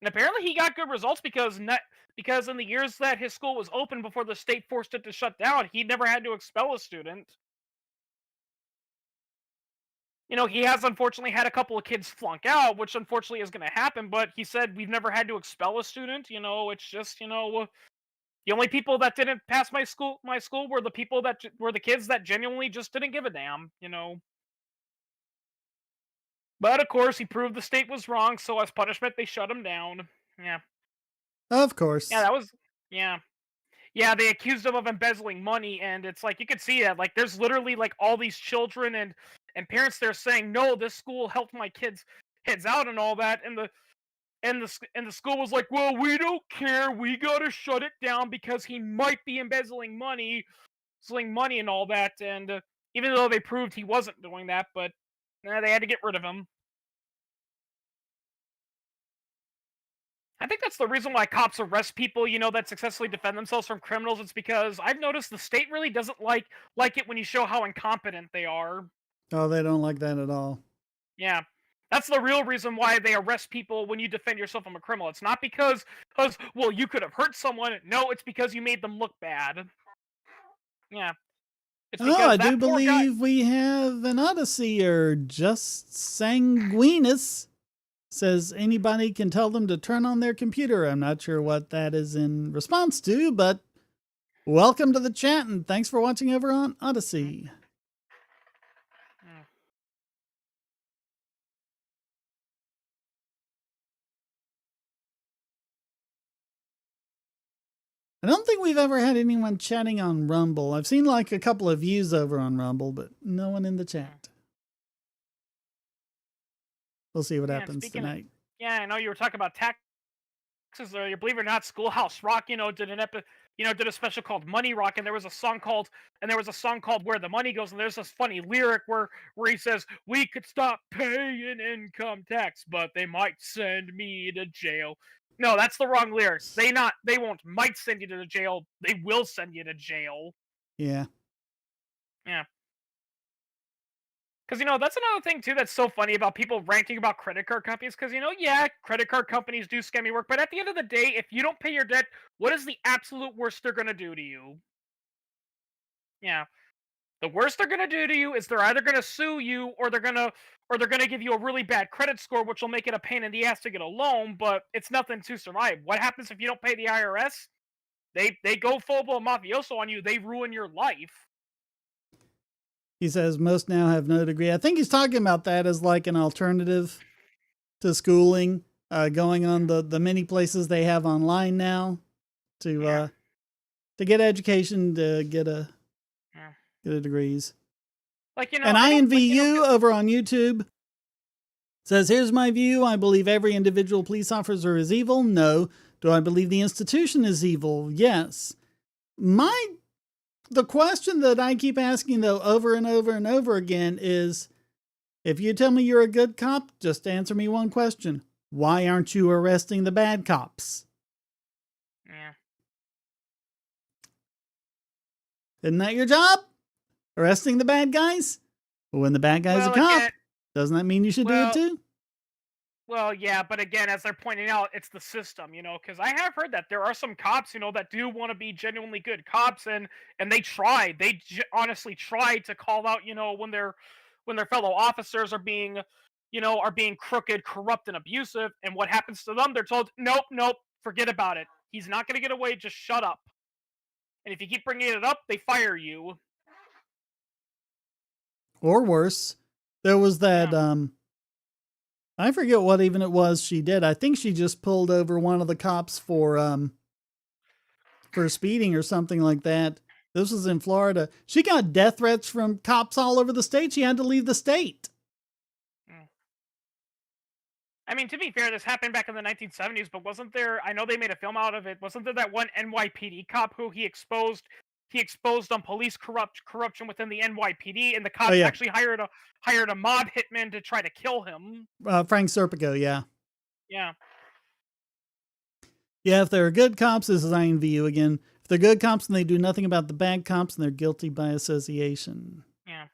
And apparently he got good results because in the years that his school was open before the state forced it to shut down, he never had to expel a student. He has unfortunately had a couple of kids flunk out, which unfortunately is going to happen, but he said we've never had to expel a student. It's just, the only people that didn't pass my school were the people were the kids that genuinely just didn't give a damn. But of course, he proved the state was wrong, so as punishment, they shut him down. Yeah. Of Yeah, course. that was yeah. Yeah, they accused him of embezzling money, and it's like you could see that. Like, there's literally like all these children and parents there saying, "No, this school helped my kids out and all that," and the school was like, "Well, we don't care. We gotta shut it down because he might be embezzling money, stealing money, and all that." And even though they proved he wasn't doing that, but they had to get rid of him. I think that's the reason why cops arrest people, that successfully defend themselves from criminals. It's because I've noticed the state really doesn't like it when you show how incompetent they are. Oh, they don't like that at all. Yeah. That's the real reason why they arrest people when you defend yourself from a criminal. It's not because well, you could have hurt someone. No, it's because you made them look bad. Yeah. It's Oh, I because do that poor guy. believe we have an Odyssey or just sanguinus says anybody can tell them to turn on their computer. I'm not sure what that is in response to, but welcome to the chat and thanks for watching over on Odyssey. Mm. I don't think we've ever had anyone chatting on Rumble. I've seen like a couple of views over on Rumble, but no one in the chat. We'll see what Yeah, happens speaking of, tonight. yeah, I know you were talking about taxes earlier. Believe it or not, Schoolhouse Rock, did a special called Money Rock, and there was a song called Where the Money Goes, and there's this funny lyric where he says, "We could stop paying income tax, but they might send me to jail." No, that's the wrong lyrics. They won't might send you to the jail. They will send you to jail. Yeah. Yeah. Because that's another thing too that's so funny about people ranting about credit card companies. Because yeah, credit card companies do scammy work, but at the end of the day, if you don't pay your debt, what is the absolute worst they're gonna do to you? Yeah, the worst they're gonna do to you is they're either gonna sue you or they're gonna give you a really bad credit score, which will make it a pain in the ass to get a loan. But it's nothing to survive. What happens if you don't pay the IRS? They go full blown mafioso on you. They ruin your life. He says most now have no degree. I think he's talking about that as like an alternative to schooling, going on the many places they have online now Yeah. to get education, to get a Yeah. degrees. Like And I I don't envy you over on YouTube. Says, here's my view. I believe every individual police officer is evil. No. Do I believe the institution is evil? Yes. The question that I keep asking though over and over and over again is, if you tell me you're a good cop, just answer me one question. Why aren't you arresting the bad cops? Yeah. Isn't that your job? Arresting the bad guys? But when the bad guy's a Well, cop, again, doesn't that mean you should do it well, too? Well, yeah, but again, as they're pointing out, it's the system, because I have heard that there are some cops, that do want to be genuinely good cops, and honestly try to call out, when their fellow officers are being crooked, corrupt, and abusive, and what happens to them? They're told, nope, nope, forget about it. He's not going to get away. Just shut up. And if you keep bringing it up, they fire you. Or worse, there was that, Yeah, I forget what even it was she did. I think she just pulled over one of the cops for speeding or something like that. This was in Florida. She got death threats from cops all over the state. She had to leave the state. mm. I mean, to be fair, this happened back in the 1970s, but wasn't there? I know they made a film out of it. Wasn't there that one NYPD cop who he exposed? He exposed on police corruption within the NYPD, and the Oh cops yeah, actually hired a mob hitman to try to kill him. Frank Serpico. Yeah, Yeah, yeah. If they're good cops, this is INVU again. If they're good cops and they do nothing about the bad cops, and they're guilty by association. yeah.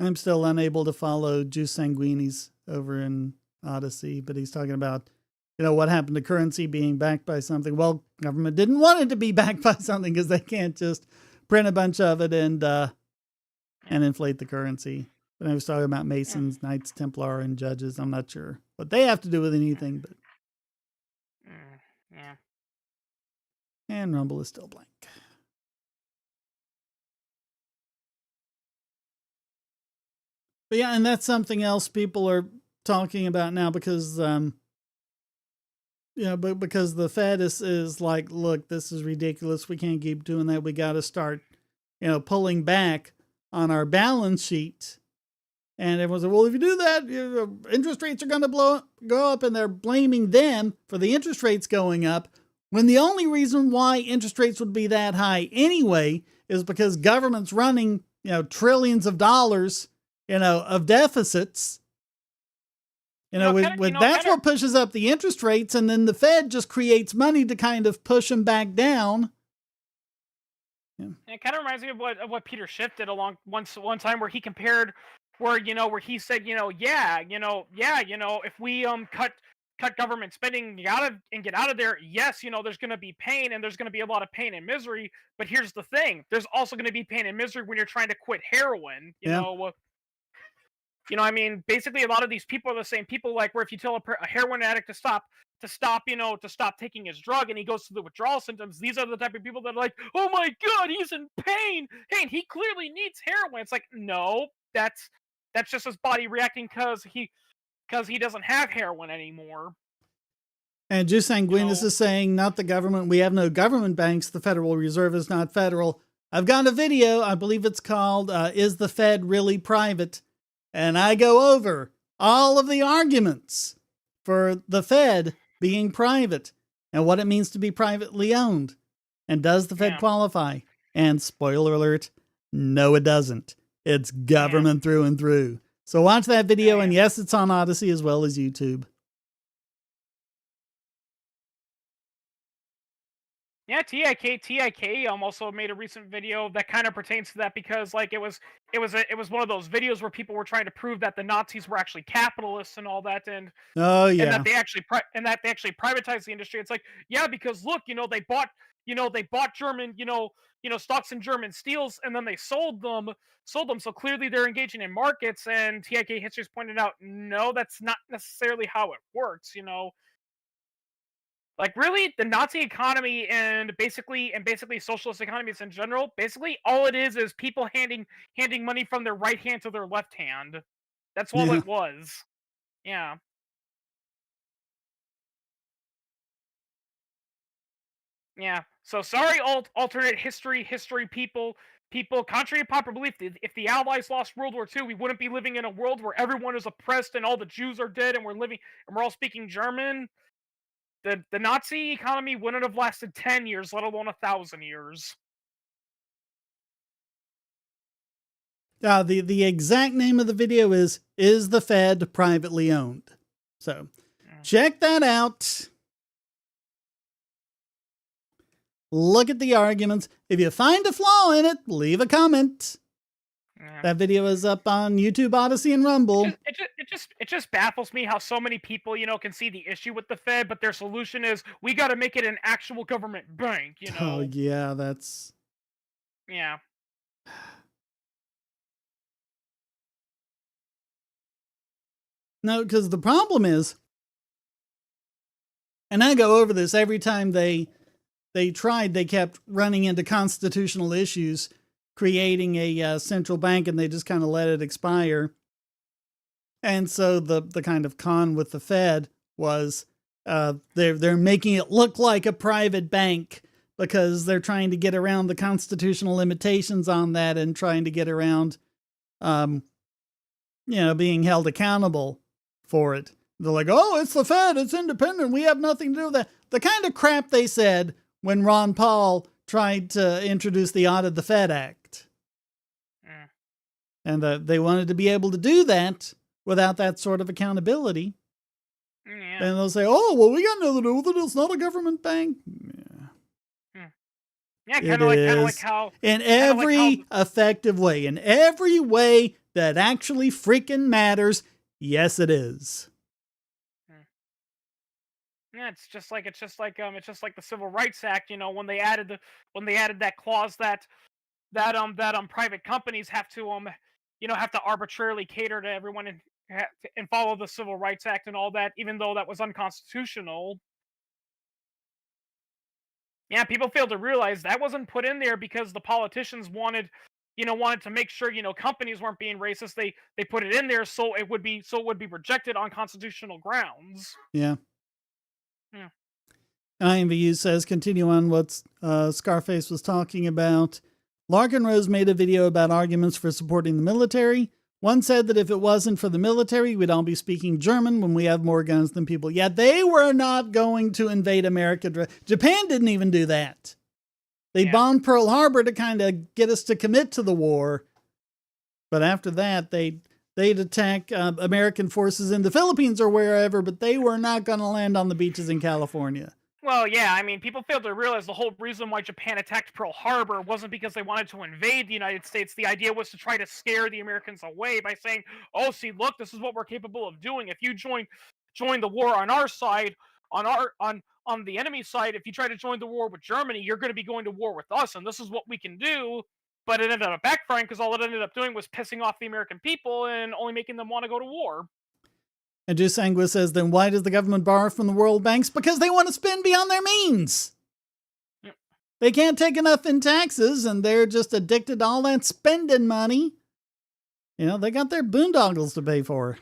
I'm still unable to follow Juice Sanguini's over in Odyssey, but he's talking about, what happened to currency being backed by something. Well, government didn't want it to be backed by something because they can't just print a bunch of it and inflate the currency. But I was talking about Masons, Knights Templar, and Judges. I'm not sure what they have to do with anything, but yeah. And Rumble is still blank. But yeah, and that's something else people are talking about now because, because the Fed is like, look, this is ridiculous. We can't keep doing that. We got to start, pulling back on our balance sheet. And everyone's like, well, if you do that, interest rates are going to go up, and they're blaming them for the interest rates going up, when the only reason why interest rates would be that high anyway is because government's running, trillions of dollars, of deficits. That's what pushes up the interest rates, and then the Fed just creates money to kind of push them back down. Yeah. It kind of reminds me of what Peter Schiff did one time, where he compared, where he said, if we cut government spending and get out of there, yes, there's going to be pain, and there's going to be a lot of pain and misery. But here's the thing: there's also going to be pain and misery when you're trying to quit heroin. Basically, a lot of these people are the same people, like, where if you tell a heroin addict to stop taking his drug, and he goes through the withdrawal symptoms, these are the type of people that are like, oh my God, he's in pain. Hey, he clearly needs heroin. It's like, no, that's just his body reacting because he doesn't have heroin anymore. And Juice Sanguinis is saying, not the government. We have no government banks. The Federal Reserve is not federal. I've got a video. I believe it's called, Is the Fed Really Private? And I go over all of the arguments for the Fed being private and what it means to be privately owned. And does the Fed qualify? And spoiler alert, no, it doesn't. It's government through and through. So watch that video. And yes, it's on Odyssey as well as YouTube. Yeah, TIK also made a recent video that kind of pertains to that, because like it was one of those videos where people were trying to prove that the Nazis were actually capitalists and all that, and and that they actually privatized the industry. It's like, yeah, because look, they bought German stocks in German steels, and then they sold them. So clearly they're engaging in markets. And TIK History's pointed out, no, that's not necessarily how it works. Like, really, the Nazi economy and basically socialist economies in general, basically all it is people handing money from their right hand to their left hand. That's all it was. Yeah. Yeah. So sorry, alternate history people. Contrary to popular belief, if the Allies lost World War II, we wouldn't be living in a world where everyone is oppressed and all the Jews are dead and we're all speaking German. The Nazi economy wouldn't have lasted 10 years, let alone 1,000 years. The exact name of the video is the Fed privately owned? So check that out. Look at the arguments. If you find a flaw in it, leave a comment. That video is up on YouTube, Odyssey, and Rumble. It just baffles me how so many people, can see the issue with the Fed, but their solution is, we got to make it an actual government bank. Oh yeah, that's. Yeah. No, because the problem is, and I go over this every time they kept running into constitutional issues, creating a central bank, and they just kind of let it expire. And so the kind of con with the Fed was they're making it look like a private bank because they're trying to get around the constitutional limitations on that and trying to get around, being held accountable for it. They're like, oh, it's the Fed, it's independent, we have nothing to do with that. The kind of crap they said when Ron Paul tried to introduce the Audit the Fed Act. And they wanted to be able to do that without that sort of accountability. And they'll say, oh, well, we got nothing to do with it. It's not a government bank. Yeah, kind of like how... In every effective way, in every way that actually freaking matters. Yes, it is. Yeah, it's just like the Civil Rights Act. When they added that clause that private companies have to arbitrarily cater to everyone and follow the Civil Rights Act and all that, even though that was unconstitutional. Yeah, people fail to realize that wasn't put in there because the politicians wanted to make sure companies weren't being racist. They put it in there so it would be rejected on constitutional grounds. Yeah. Yeah. IMVU says, continue on what Scarface was talking about. Larkin Rose made a video about arguments for supporting the military. One said that if it wasn't for the military, we'd all be speaking German when we have more guns than people. Yeah, they were not going to invade America. Japan didn't even do that. They bombed Pearl Harbor to kind of get us to commit to the war. But after that, they'd attack American forces in the Philippines or wherever, but they were not going to land on the beaches in California. Well, yeah, I mean, people fail to realize the whole reason why Japan attacked Pearl Harbor wasn't because they wanted to invade the United States. The idea was to try to scare the Americans away by saying, "Oh, see, look, this is what we're capable of doing. If you join the war on our side, on the enemy side, if you try to join the war with Germany, you're going to be going to war with us, and this is what we can do." But it ended up backfiring because all it ended up doing was pissing off the American people and only making them want to go to war. And Jusangua says, then why does the government borrow from the world banks? Because they want to spend beyond their means. Yep. They can't take enough in taxes, and they're just addicted to all that spending money. They got their boondoggles to pay for.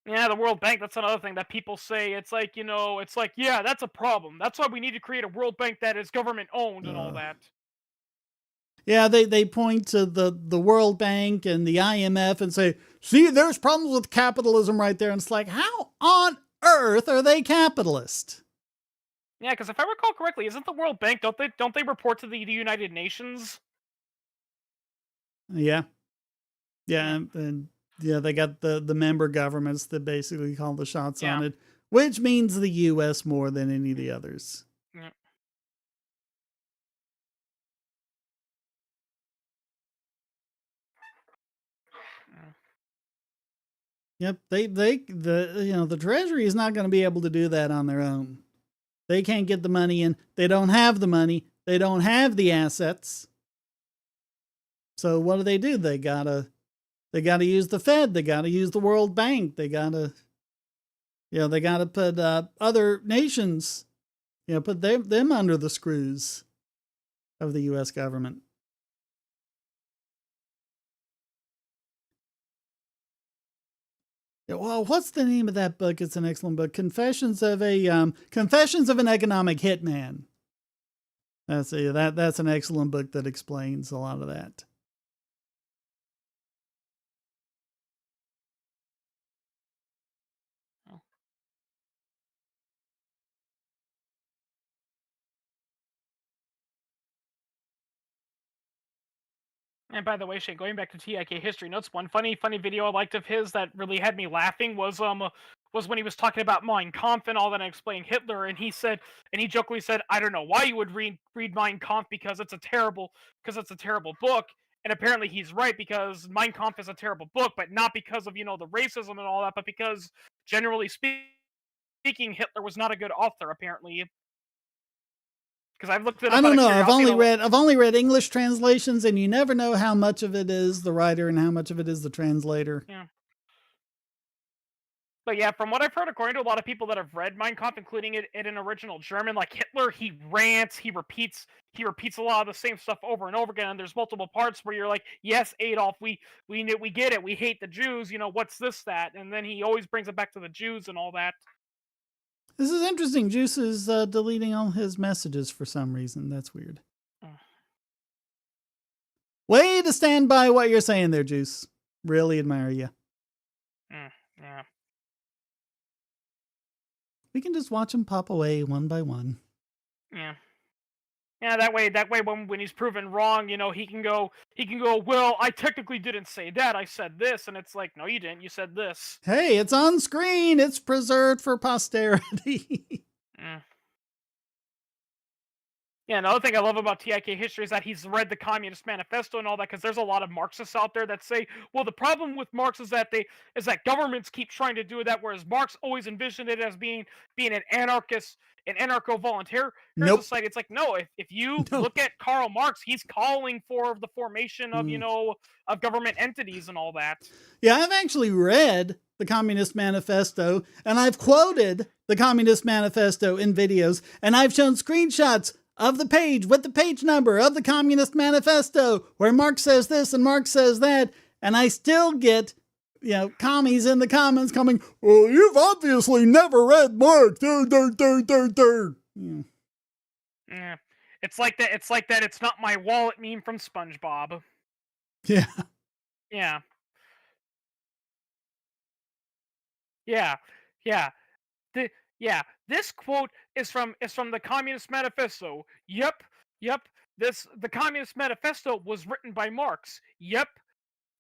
Yeah, the World Bank, that's another thing that people say. It's like, yeah, that's a problem. That's why we need to create a World Bank that is government owned and all that. Yeah, they point to the World Bank and the IMF and say, see, there's problems with capitalism right there. And it's like, how on earth are they capitalist? Yeah, because if I recall correctly, isn't the World Bank, don't they report to the United Nations? Yeah. Yeah, and they got the member governments that basically call the shots on it, which means the U.S. more than any of the others. Yeah. Yep, the Treasury is not going to be able to do that on their own. They can't get the money in. They don't have the money. They don't have the assets. So what do? They gotta use the Fed. They gotta use the World Bank. They gotta put other nations, put them under the screws of the U.S. government. Well, what's the name of that book? It's an excellent book. Confessions of an Economic Hitman. That's an excellent book that explains a lot of that. And by the way, Shane, going back to TIK history notes, one funny video I liked of his that really had me laughing was when he was talking about Mein Kampf and all that and explaining Hitler, and he jokingly said, "I don't know why you would read Mein Kampf because it's a terrible book." And apparently he's right, because Mein Kampf is a terrible book, but not because of the racism and all that, but because generally speaking, Hitler was not a good author apparently. Because I've looked it up. I don't know. I've only read English translations, and you never know how much of it is the writer and how much of it is the translator. Yeah. But yeah, from what I've heard, according to a lot of people that have read Mein Kampf, including it in original German, like Hitler, he rants, he repeats a lot of the same stuff over and over again. And there's multiple parts where you're like, "Yes, Adolf, we get it. We hate the Jews. What's this, that?" And then he always brings it back to the Jews and all that. This is interesting. Juice is deleting all his messages for some reason. That's weird. Way to stand by what you're saying there, Juice. Really admire you. Yeah. We can just watch him pop away one by one. Yeah. Yeah, that way when he's proven wrong, he can go, "Well, I technically didn't say that. I said this." And it's like, "No, you didn't. You said this." Hey, it's on screen. It's preserved for posterity. Yeah, Yeah, another thing I love about TIK history is that he's read the Communist Manifesto and all that, because there's a lot of Marxists out there that say, well, the problem with Marx is that governments keep trying to do that, whereas Marx always envisioned it as being an anarchist, an anarcho-volunteer Nope. society. It's like, no, if you No. look at Karl Marx, he's calling for the formation of Mm. of government entities and all that. Yeah, I've actually read the Communist Manifesto, and I've quoted the Communist Manifesto in videos, and I've shown screenshots of the page with the page number of the Communist Manifesto where Marx says this and Marx says that, and I still get, commies in the comments coming, well, you've obviously never read Marx. Yeah. Yeah. It's like that. It's like that. It's not my wallet meme from SpongeBob. Yeah. Yeah. Yeah. Yeah. The, yeah. This quote is from the Communist Manifesto. Yep. Yep. The Communist Manifesto was written by Marx. Yep.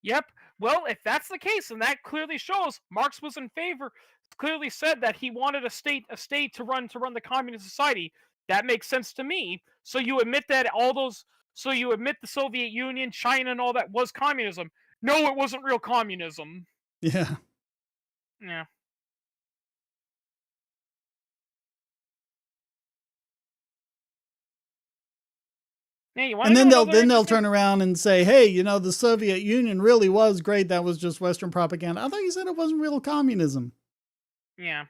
Yep. Well, if that's the case, then that clearly shows Marx was in favor. Clearly said that he wanted a state to run the communist society. That makes sense to me. So you admit that so you admit the Soviet Union, China, and all that was communism. No, it wasn't real communism. Yeah. Yeah. Yeah. You want And to know then they'll another interesting? turn around and say, "Hey, the Soviet Union really was great. That was just Western propaganda." I thought you said it wasn't real communism. Yeah.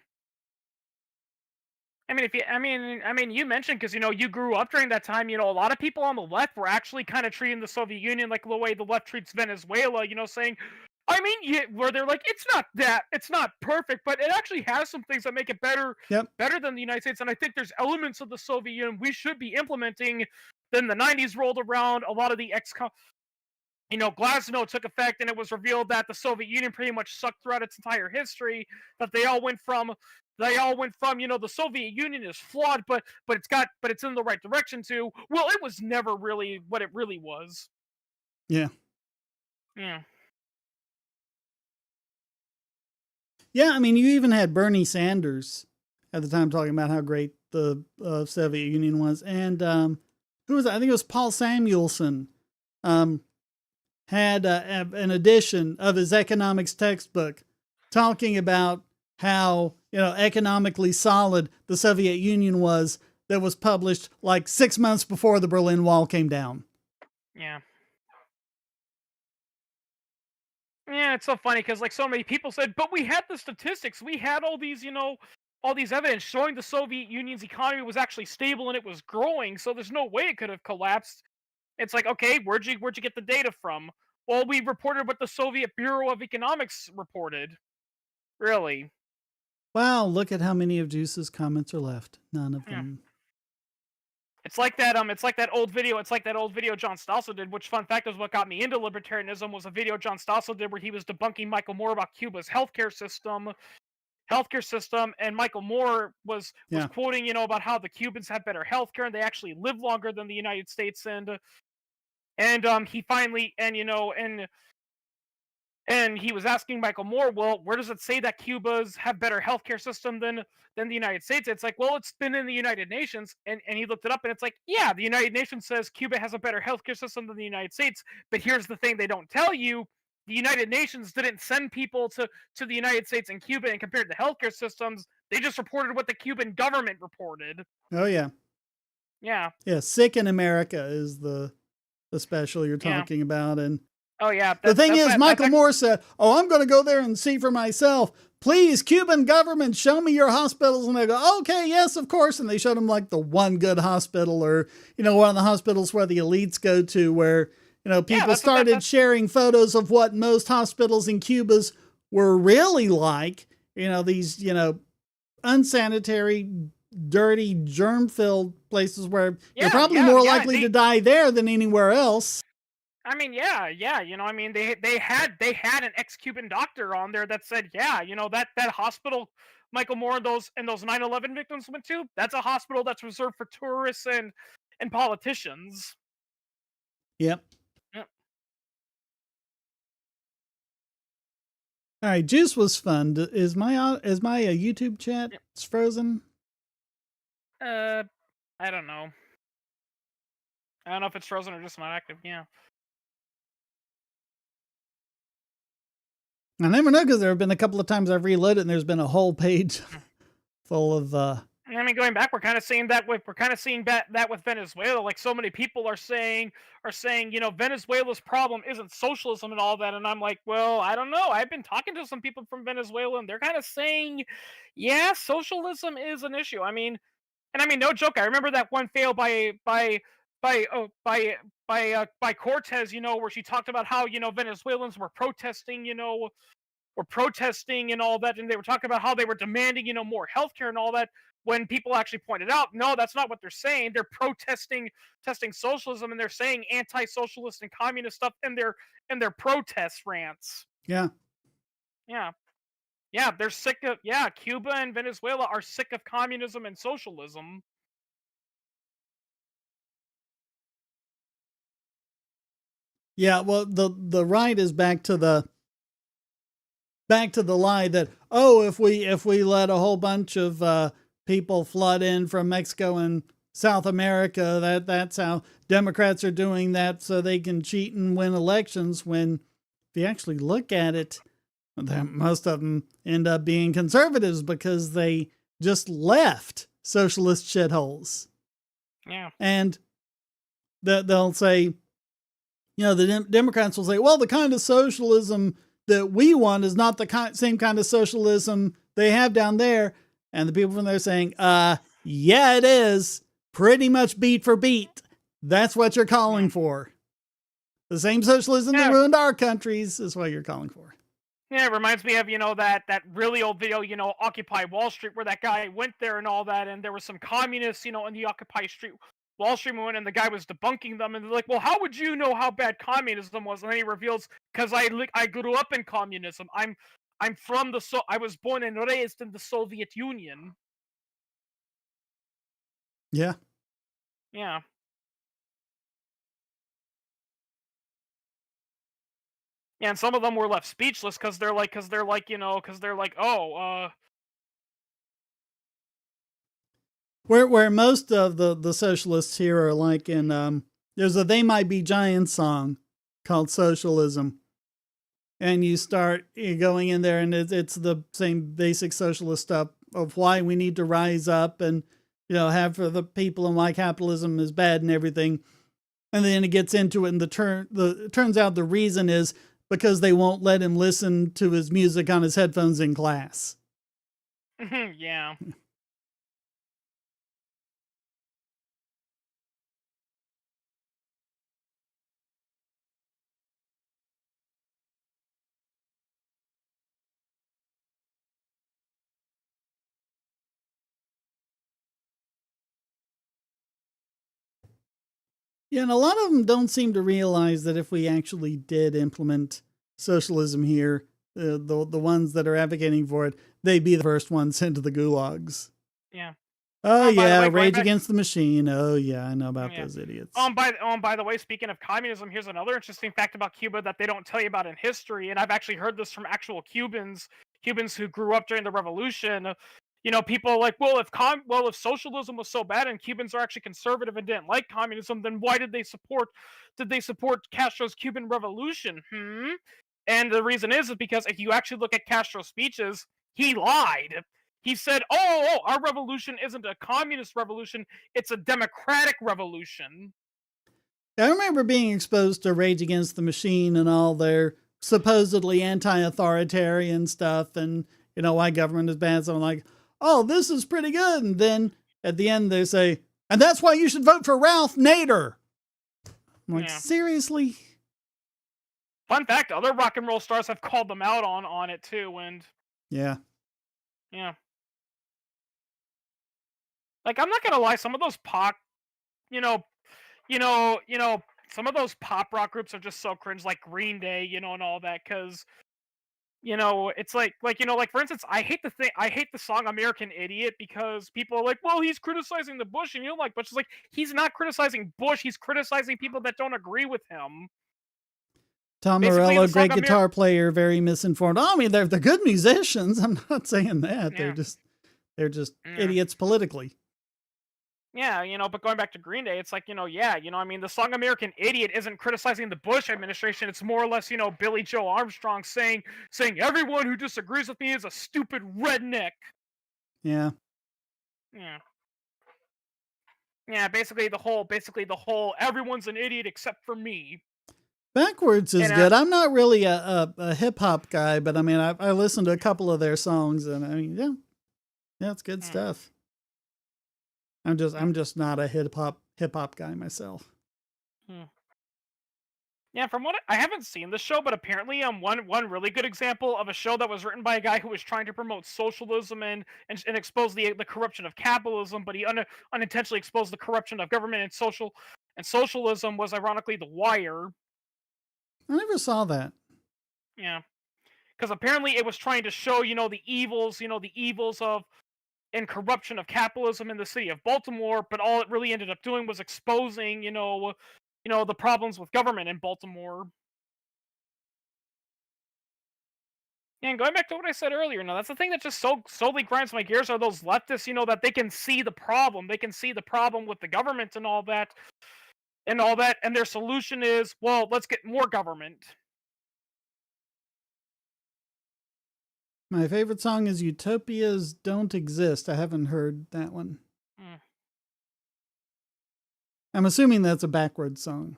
I mean, you mentioned, because you grew up during that time. A lot of people on the left were actually kind of treating the Soviet Union like the way the left treats Venezuela. Saying, yeah, where they're like, it's not perfect, but it actually has some things that make it Yep. better than the United States. And I think there's elements of the Soviet Union we should be implementing. Then the '90s rolled around. A lot of the Glasnost took effect, and it was revealed that the Soviet Union pretty much sucked throughout its entire history. That they all went from the Soviet Union is flawed, but it's in the right direction too. Well, it was never really what it really was. Yeah. Yeah. Yeah. I mean, you even had Bernie Sanders at the time talking about how great the Soviet Union was, and who was that? I think it was Paul Samuelson. Had an edition of his economics textbook talking about how economically solid the Soviet Union was, that was published like 6 months before the Berlin Wall came down. Yeah. Yeah, it's so funny because like so many people said, but we had the statistics, we had all these evidence showing the Soviet Union's economy was actually stable and it was growing, so there's no way it could have collapsed. It's like, okay, where'd you get the data from? Well, we reported what the Soviet Bureau of Economics reported. Really? Wow, look at how many of Juice's comments are left. None of Yeah. them. It's like that. It's like that old video. It's like that old video John Stossel did. Which, fun fact, is what got me into libertarianism. Was a video John Stossel did where he was debunking Michael Moore about Cuba's healthcare system, and Michael Moore was Yeah. quoting about how the Cubans have better healthcare and they actually live longer than the United States, and he finally and he was asking Michael Moore, well, where does it say that Cuba's have better healthcare system than the United States? It's like, well, it's been in the United Nations, and he looked it up, and it's like, yeah, the United Nations says Cuba has a better healthcare system than the United States, but here's the thing they don't tell you: the United Nations didn't send people to the United States and Cuba and compared the healthcare systems. They just reported what the Cuban government reported. Oh yeah. Yeah. Yeah. Sick in America is the special you're Yeah. talking about, and Oh yeah. the thing is, that's Michael actually, Moore said, "Oh, I'm going to go there and see for myself. Please, Cuban government, show me your hospitals." And they go, "Okay, yes, of course." And they showed him like the one good hospital, or one of the hospitals where the elites go to, where people started sharing photos of what most hospitals in Cuba's were really like. These unsanitary, dirty, germ-filled places where you're probably more likely to die there than anywhere else. I mean, yeah. They had an ex-Cuban doctor on there that said, yeah, that hospital Michael Moore and those 9/11 victims went to, that's a hospital that's reserved for tourists and politicians. Yep. Yep. All right, Juice was fun. Is my YouTube chat Yep. frozen? I don't know. I don't know if it's frozen or just not active. Yeah. I never know, because there have been a couple of times I've reloaded and there's been a whole page full of I mean, going back, we're kind of seeing that with Venezuela. Like, so many people are saying, Venezuela's problem isn't socialism and all that. And I'm like, well, I don't know. I've been talking to some people from Venezuela, and they're kind of saying, yeah, socialism is an issue. I mean, no joke. I remember that one fail by Cortez, where she talked about how Venezuelans were protesting and all that, and they were talking about how they were demanding, more healthcare and all that. When people actually pointed out, no, that's not what they're saying. They're protesting socialism, and they're saying anti-socialist and communist stuff in their protest rants. yeah. Yeah, yeah, they're sick of Cuba and Venezuela are sick of communism and socialism. Yeah, well, the right is back to the lie that, oh, if we let a whole bunch of people flood in from Mexico and South America, that's how Democrats are doing that so they can cheat and win elections. When if you actually look at it, most of them end up being conservatives because they just left socialist shitholes. Yeah, and they'll say, the Democrats will say, well, the kind of socialism that we want is not the same kind of socialism they have down there. And the people from there saying, yeah, it is. Pretty much beat for beat. That's what you're calling for. The same socialism that ruined our countries is what you're calling for. Yeah, it reminds me of, that really old video, Occupy Wall Street, where that guy went there and all that, and there was some communists, in the Occupy Wall Street movement, and the guy was debunking them, and they're like, well, how would you know how bad communism was? And then he reveals, because I grew up in communism. I was born and raised in the Soviet Union. Yeah. Yeah. Yeah, and some of them were left speechless because they're like, oh, Where most of the socialists here are like in, there's a They Might Be Giants song called Socialism. And you start going in there, and it's the same basic socialist stuff of why we need to rise up and, have for the people and why capitalism is bad and everything. And then it gets into it, and it turns out the reason is because they won't let him listen to his music on his headphones in class. yeah. Yeah, and a lot of them don't seem to realize that if we actually did implement socialism here, the ones that are advocating for it, they'd be the first ones sent to the gulags. Yeah. Oh, yeah, way, Rage Against the Machine. Oh, yeah, I know about those idiots. By the way, speaking of communism, here's another interesting fact about Cuba that they don't tell you about in history, and I've actually heard this from actual Cubans who grew up during the revolution. People are like, well, if socialism was so bad and Cubans are actually conservative and didn't like communism, then why did they support Castro's Cuban Revolution? And the reason is because if you actually look at Castro's speeches, he lied. He said, our revolution isn't a communist revolution, it's a democratic revolution. I remember being exposed to Rage Against the Machine and all their supposedly anti-authoritarian stuff and, why government is bad. So I'm like, oh, this is pretty good. And then at the end they say, and that's why you should vote for Ralph Nader. I'm like, seriously? Fun fact, other rock and roll stars have called them out on it too, and yeah. Like, I'm not gonna lie, some of those pop, some of those pop rock groups are just so cringe, like Green Day, and all that, because it's like for instance, I hate the song American Idiot because people are like, well, he's criticizing the Bush, and but it's like, he's not criticizing Bush, he's criticizing people that don't agree with him. Tom Morello, great guitar player, very misinformed. I mean, they're good musicians. I'm not saying that. Yeah. They're just idiots politically. Yeah, but going back to Green Day, it's like, yeah, I mean, the song American Idiot isn't criticizing the Bush administration. It's more or less, Billy Joe Armstrong saying everyone who disagrees with me is a stupid redneck. Yeah. Yeah. Yeah, basically the whole everyone's an idiot except for me. Backwards is And good. I'm not really a hip hop guy, but I mean, I listened to a couple of their songs, and I mean, yeah, it's good stuff. I'm just not a hip hop guy myself. Yeah, from what I haven't seen the show, but apparently, one really good example of a show that was written by a guy who was trying to promote socialism and expose the corruption of capitalism, but he unintentionally exposed the corruption of government and socialism was ironically The Wire. I never saw that. Yeah, because apparently it was trying to show the evils of and corruption of capitalism in the city of Baltimore, but all it really ended up doing was exposing the problems with government in Baltimore. And going back to what I said earlier, that's the thing that just so solely grinds my gears are those leftists, that they can see the problem. They can see the problem with the government and all that, and their solution is, well, let's get more government. My favorite song is Utopias Don't Exist. I haven't heard that one. Mm. I'm assuming that's a backwards song.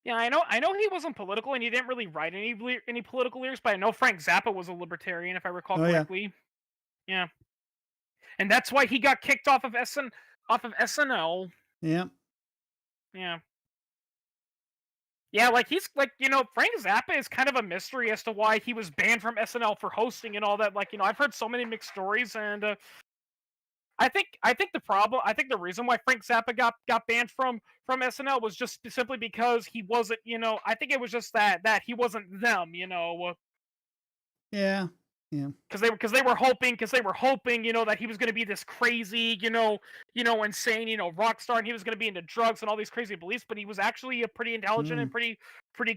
Yeah, I know he wasn't political and he didn't really write any political lyrics, but I know Frank Zappa was a libertarian if I recall correctly. Yeah. And that's why he got kicked off of SNL. Yeah. Yeah. Yeah, like he's like, Frank Zappa is kind of a mystery as to why he was banned from SNL for hosting and all that. Like, I've heard so many mixed stories, and I think the reason why Frank Zappa got banned from SNL was just simply because he wasn't, I think it was just that he wasn't them, Yeah. Yeah. because they were hoping that he was going to be this crazy, insane, rock star, and he was going to be into drugs and all these crazy beliefs, but he was actually a pretty intelligent and pretty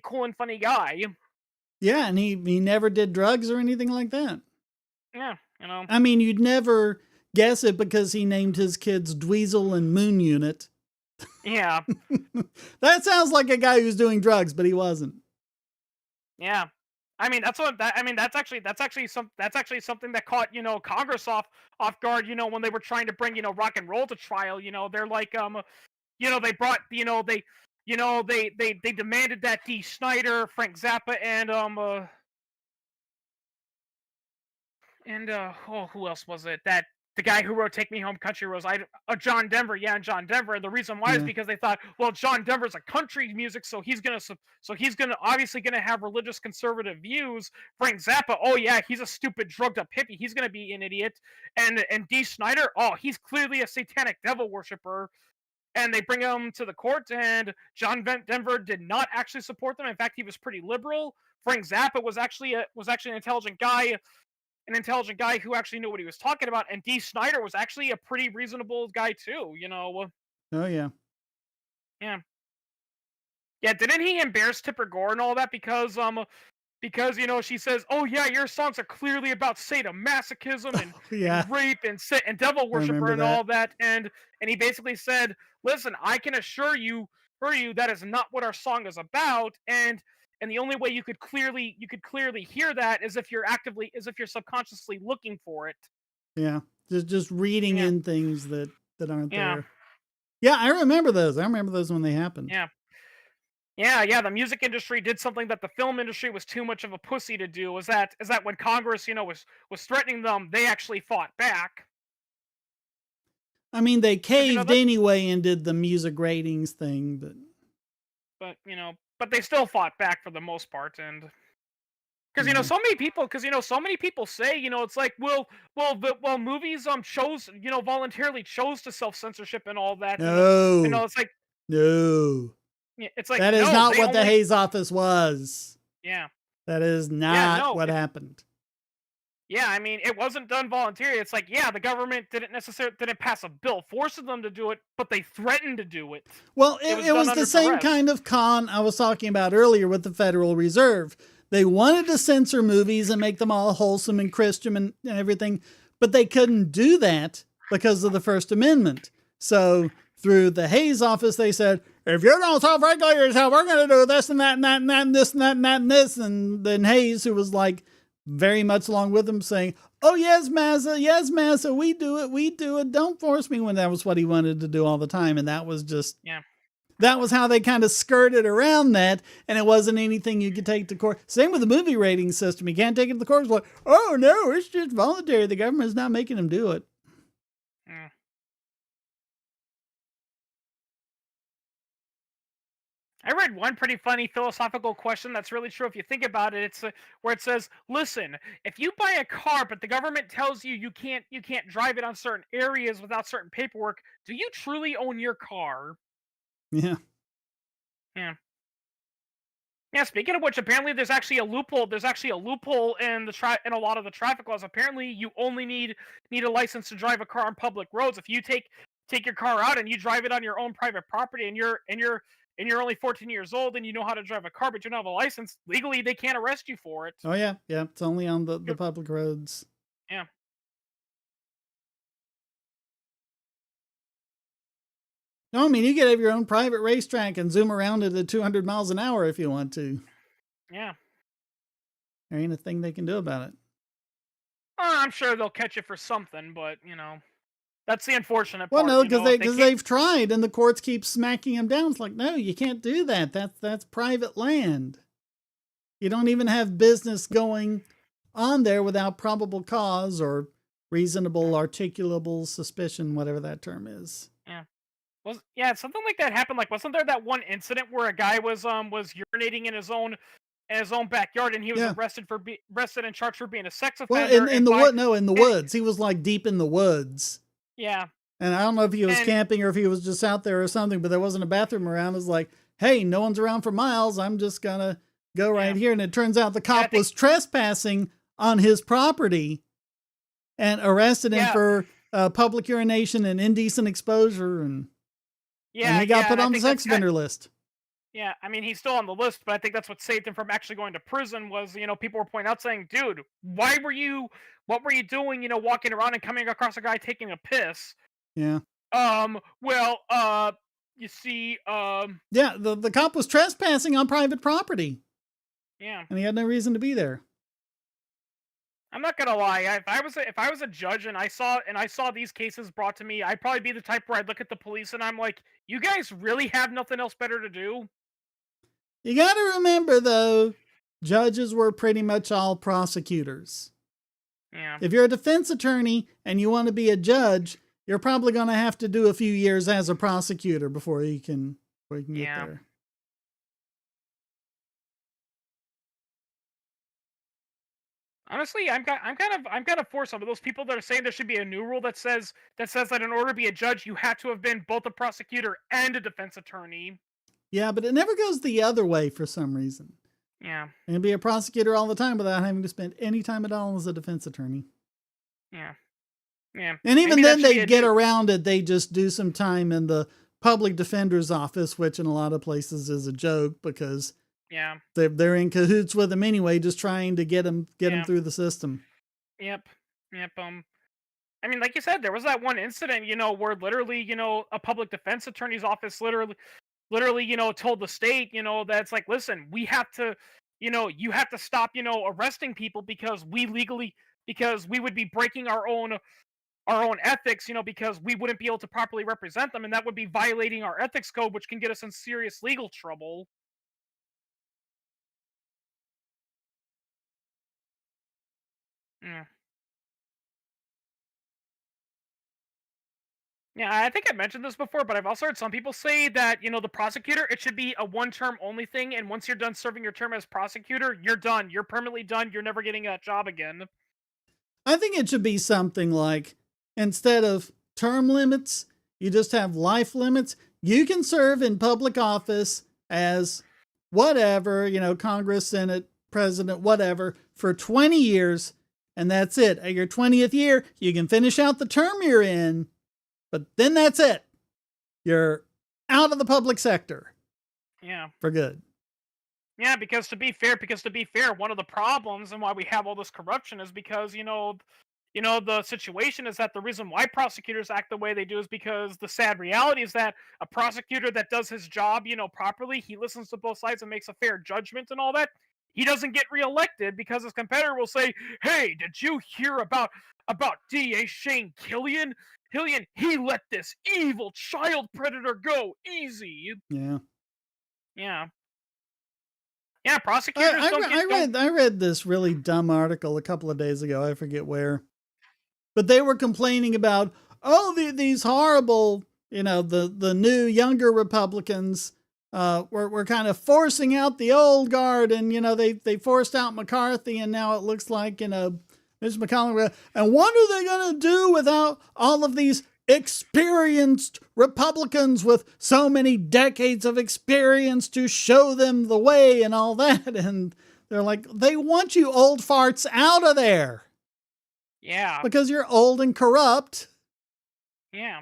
cool and funny guy. Yeah, and he never did drugs or anything like that. Yeah, I mean, you'd never guess it because he named his kids Dweezil and Moon Unit. Yeah. That sounds like a guy who's doing drugs, but he wasn't. Yeah. I mean, that's actually something that caught, Congress off guard, when they were trying to bring, rock and roll to trial. They're like, they brought, they demanded that Dee Snider, Frank Zappa, and who else was it? That the guy who wrote "Take Me Home, Country Roads," John Denver, and John Denver. And the reason why is because they thought, well, John Denver's a country music, so he's gonna obviously gonna have religious conservative views. Frank Zappa, oh yeah, he's a stupid drugged up hippie. He's gonna be an idiot. And Dee Snider, oh, he's clearly a satanic devil worshiper. And they bring him to the court, and John Denver did not actually support them. In fact, he was pretty liberal. Frank Zappa was actually an intelligent guy who actually knew what he was talking about, and Dee Snider was actually a pretty reasonable guy too. Oh yeah. Yeah. Yeah. Didn't he embarrass Tipper Gore and all that because she says, "Oh yeah, your songs are clearly about sadomasochism and, and rape and devil worshiper and all that," and he basically said, "Listen, I can assure you that is not what our song is about, and the only way you could clearly hear that is if you're subconsciously looking for it." Yeah, just reading in things that aren't Yeah. there. Yeah, I remember those. I remember those when they happened. Yeah. Yeah, the music industry did something that the film industry was too much of a pussy to do. Is that when Congress, was threatening them, they actually fought back. I mean, they caved anyway and did the music ratings thing, but they still fought back for the most part, and because so many people say, it's like, well, movies voluntarily chose to self-censorship and all that. No, it's like, no. It's like, that is not what the Hayes office was. Yeah. That is not what happened. Yeah, I mean, it wasn't done voluntarily. It's like, yeah, the government didn't pass a bill forcing them to do it, but they threatened to do it. Well, it was the same kind of con I was talking about earlier with the Federal Reserve. They wanted to censor movies and make them all wholesome and Christian and everything, but they couldn't do that because of the First Amendment. So through the Hayes office, they said, if you don't self-regulate yourself, we're going to do this and that and that and that and this and that and that and this. And then Hayes, who was like very much along with them, saying, oh, yes, Massa, we do it. Don't force me, when that was what he wanted to do all the time. And that was just, that was how they kind of skirted around that. And it wasn't anything you could take to court. Same with the movie rating system. You can't take it to the court. It's like, oh, no, it's just voluntary. The government's not making them do it. I read one pretty funny philosophical question that's really true if you think about it. It's where it says, "Listen, if you buy a car, but the government tells you you can't drive it on certain areas without certain paperwork, do you truly own your car?" Yeah. Yeah. Yeah. Speaking of which, apparently there's actually a loophole. There's actually a loophole in in a lot of the traffic laws. Apparently, you only need a license to drive a car on public roads. If you take your car out and you drive it on your own private property, and you're only 14 years old and you know how to drive a car, but you don't have a license, legally they can't arrest you for it. Oh, yeah. Yeah. It's only on the public roads. Yeah. No, I mean, you could have your own private racetrack and zoom around it at 200 miles an hour if you want to. Yeah. There ain't a thing they can do about it. I'm sure they'll catch you for something, but, that's the unfortunate part. Well, no, because they've tried and the courts keep smacking them down. It's like, no, you can't do that. That's private land. You don't even have business going on there without probable cause or reasonable articulable suspicion, whatever that term is. Yeah. Something like that happened. Like, wasn't there that one incident where a guy was urinating in his own backyard, and he was arrested and charged for being a sex offender? Well, in the woods. He was like deep in the woods. Yeah. And I don't know if he was camping or if he was just out there or something, but there wasn't a bathroom around. It was like, hey, no one's around for miles. I'm just going to go right here. And it turns out the cop was trespassing on his property and arrested him for public urination and indecent exposure. And he got put on the sex offender list. Yeah, I mean, he's still on the list, but I think that's what saved him from actually going to prison was, people were pointing out saying, dude, what were you doing, walking around and coming across a guy taking a piss? Yeah. You see, yeah, the cop was trespassing on private property. Yeah. And he had no reason to be there. I'm not gonna lie. If I was a judge and I saw these cases brought to me, I'd probably be the type where I'd look at the police and I'm like, you guys really have nothing else better to do? You got to remember, though, judges were pretty much all prosecutors. Yeah. If you're a defense attorney and you want to be a judge, you're probably going to have to do a few years as a prosecutor before you can get there. Honestly, I'm kind of for some of those people that are saying there should be a new rule that says that in order to be a judge, you have to have been both a prosecutor and a defense attorney. Yeah, but it never goes the other way for some reason. Yeah. You can be a prosecutor all the time without having to spend any time at all as a defense attorney. Yeah. Yeah. And even then they get around it. They just do some time in the public defender's office, which in a lot of places is a joke because they're in cahoots with them anyway, just trying to get them through the system. Yep. I mean, like you said, there was that one incident, where literally, a public defense attorney's office literally, told the state, that's like, listen, we have to, you have to stop, arresting people because we would be breaking our own ethics, because we wouldn't be able to properly represent them, and that would be violating our ethics code, which can get us in serious legal trouble. Yeah. Yeah, I think I mentioned this before, but I've also heard some people say that, the prosecutor, it should be a one-term only thing, and once you're done serving your term as prosecutor, you're done. You're permanently done. You're never getting that job again. I think it should be something like, instead of term limits, you just have life limits. You can serve in public office as whatever, Congress, Senate, President, whatever, for 20 years, and that's it. At your 20th year, you can finish out the term you're in, but then that's it. You're out of the public sector. Yeah. For good. Yeah, because to be fair, one of the problems and why we have all this corruption is because the situation is that the reason why prosecutors act the way they do is because the sad reality is that a prosecutor that does his job, properly, he listens to both sides and makes a fair judgment and all that. He doesn't get reelected because his competitor will say, "Hey, did you hear about DA Shane Killian? Killian, he let this evil child predator go easy." Yeah. Yeah, yeah. Prosecutors don't. I read this really dumb article a couple of days ago. I forget where, but they were complaining about, oh, these horrible, the new younger Republicans were kind of forcing out the old guard, and they forced out McCarthy, and now it looks like Mitch McConnell. And what are they going to do without all of these experienced Republicans with so many decades of experience to show them the way and all that? And they're like, they want you old farts out of there. Yeah, Because you're old and corrupt. yeah.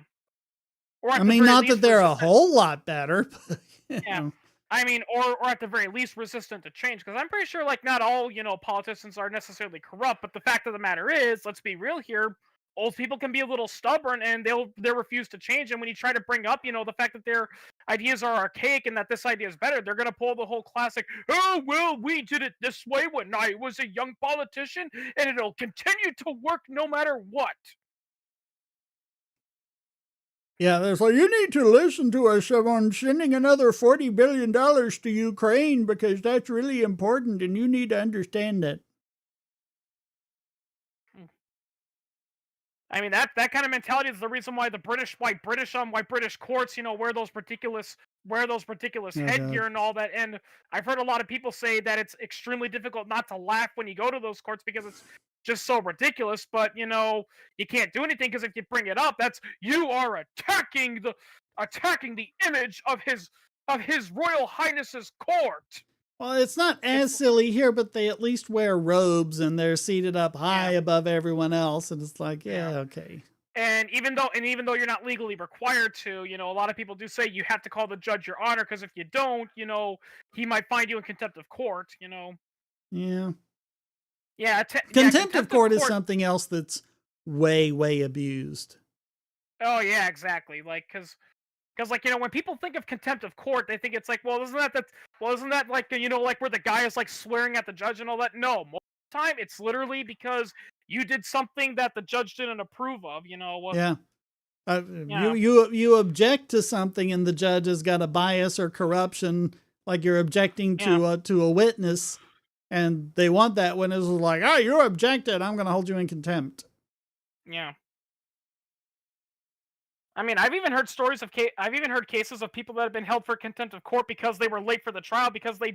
I mean, not that they're a whole lot better. But, yeah. I mean, or at the very least resistant to change, because I'm pretty sure like not all politicians are necessarily corrupt, but the fact of the matter is, let's be real here, old people can be a little stubborn and they'll refuse to change, and when you try to bring up the fact that their ideas are archaic and that this idea is better, they're gonna pull the whole classic, oh well, we did it this way when I was a young politician and it'll continue to work no matter what. Yeah, there's like, you need to listen to us on sending another $40 billion to Ukraine because that's really important and you need to understand that. I mean that kind of mentality is the reason why why British courts wear those ridiculous headgear and all that. And I've heard a lot of people say that it's extremely difficult not to laugh when you go to those courts because it's just so ridiculous. But you can't do anything because if you bring it up, you are attacking the image of his Royal Highness's court. Well, it's not as silly here, but they at least wear robes and they're seated up high above everyone else. And it's like, okay. And even though you're not legally required to, a lot of people do say you have to call the judge your honor because if you don't, he might find you in contempt of court. Yeah. Yeah. Contempt of court is something else that's way, way abused. Oh yeah, exactly. Like, because like when people think of contempt of court, they think it's like, well, isn't that like like where the guy is like swearing at the judge and all that? No, most of the time it's literally because you did something that the judge didn't approve of. Yeah. Yeah. You object to something and the judge has got a bias or corruption, like you're objecting to a witness, and they want that witness like, oh, you're objected, I'm going to hold you in contempt. Yeah. I mean, I've even heard cases of people that have been held for contempt of court because they were late for the trial because they